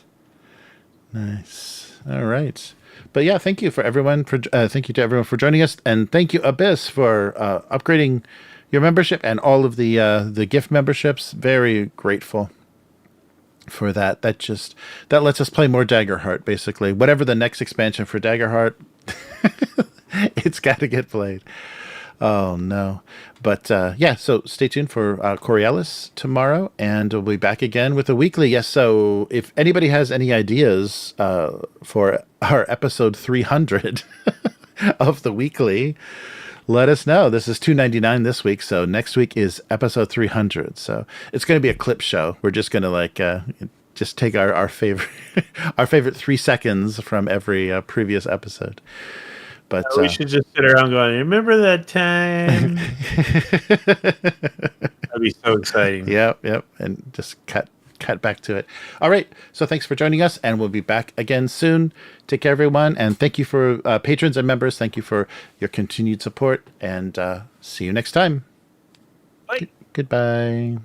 Nice. All right. But yeah, thank you to everyone for joining us, and thank you, Abyss, for upgrading your membership and all of the gift memberships. Very grateful for that. That lets us play more Daggerheart. Basically, whatever the next expansion for Daggerheart, it's got to get played. Oh no. But yeah, so stay tuned for Coriolis tomorrow, and we'll be back again with a weekly. Yes, so if anybody has any ideas for our episode 300 of the weekly, let us know. This is $2.99 this week, so next week is episode 300. So it's going to be a clip show. We're just going to just take our favorite our favorite 3 seconds from every previous episode. But we should just sit around going, remember that time? That'd be so exciting. Yep. And just cut back to it. All right. So thanks for joining us, and we'll be back again soon. Take care, everyone. And thank you for patrons and members. Thank you for your continued support, and see you next time. Bye. Goodbye.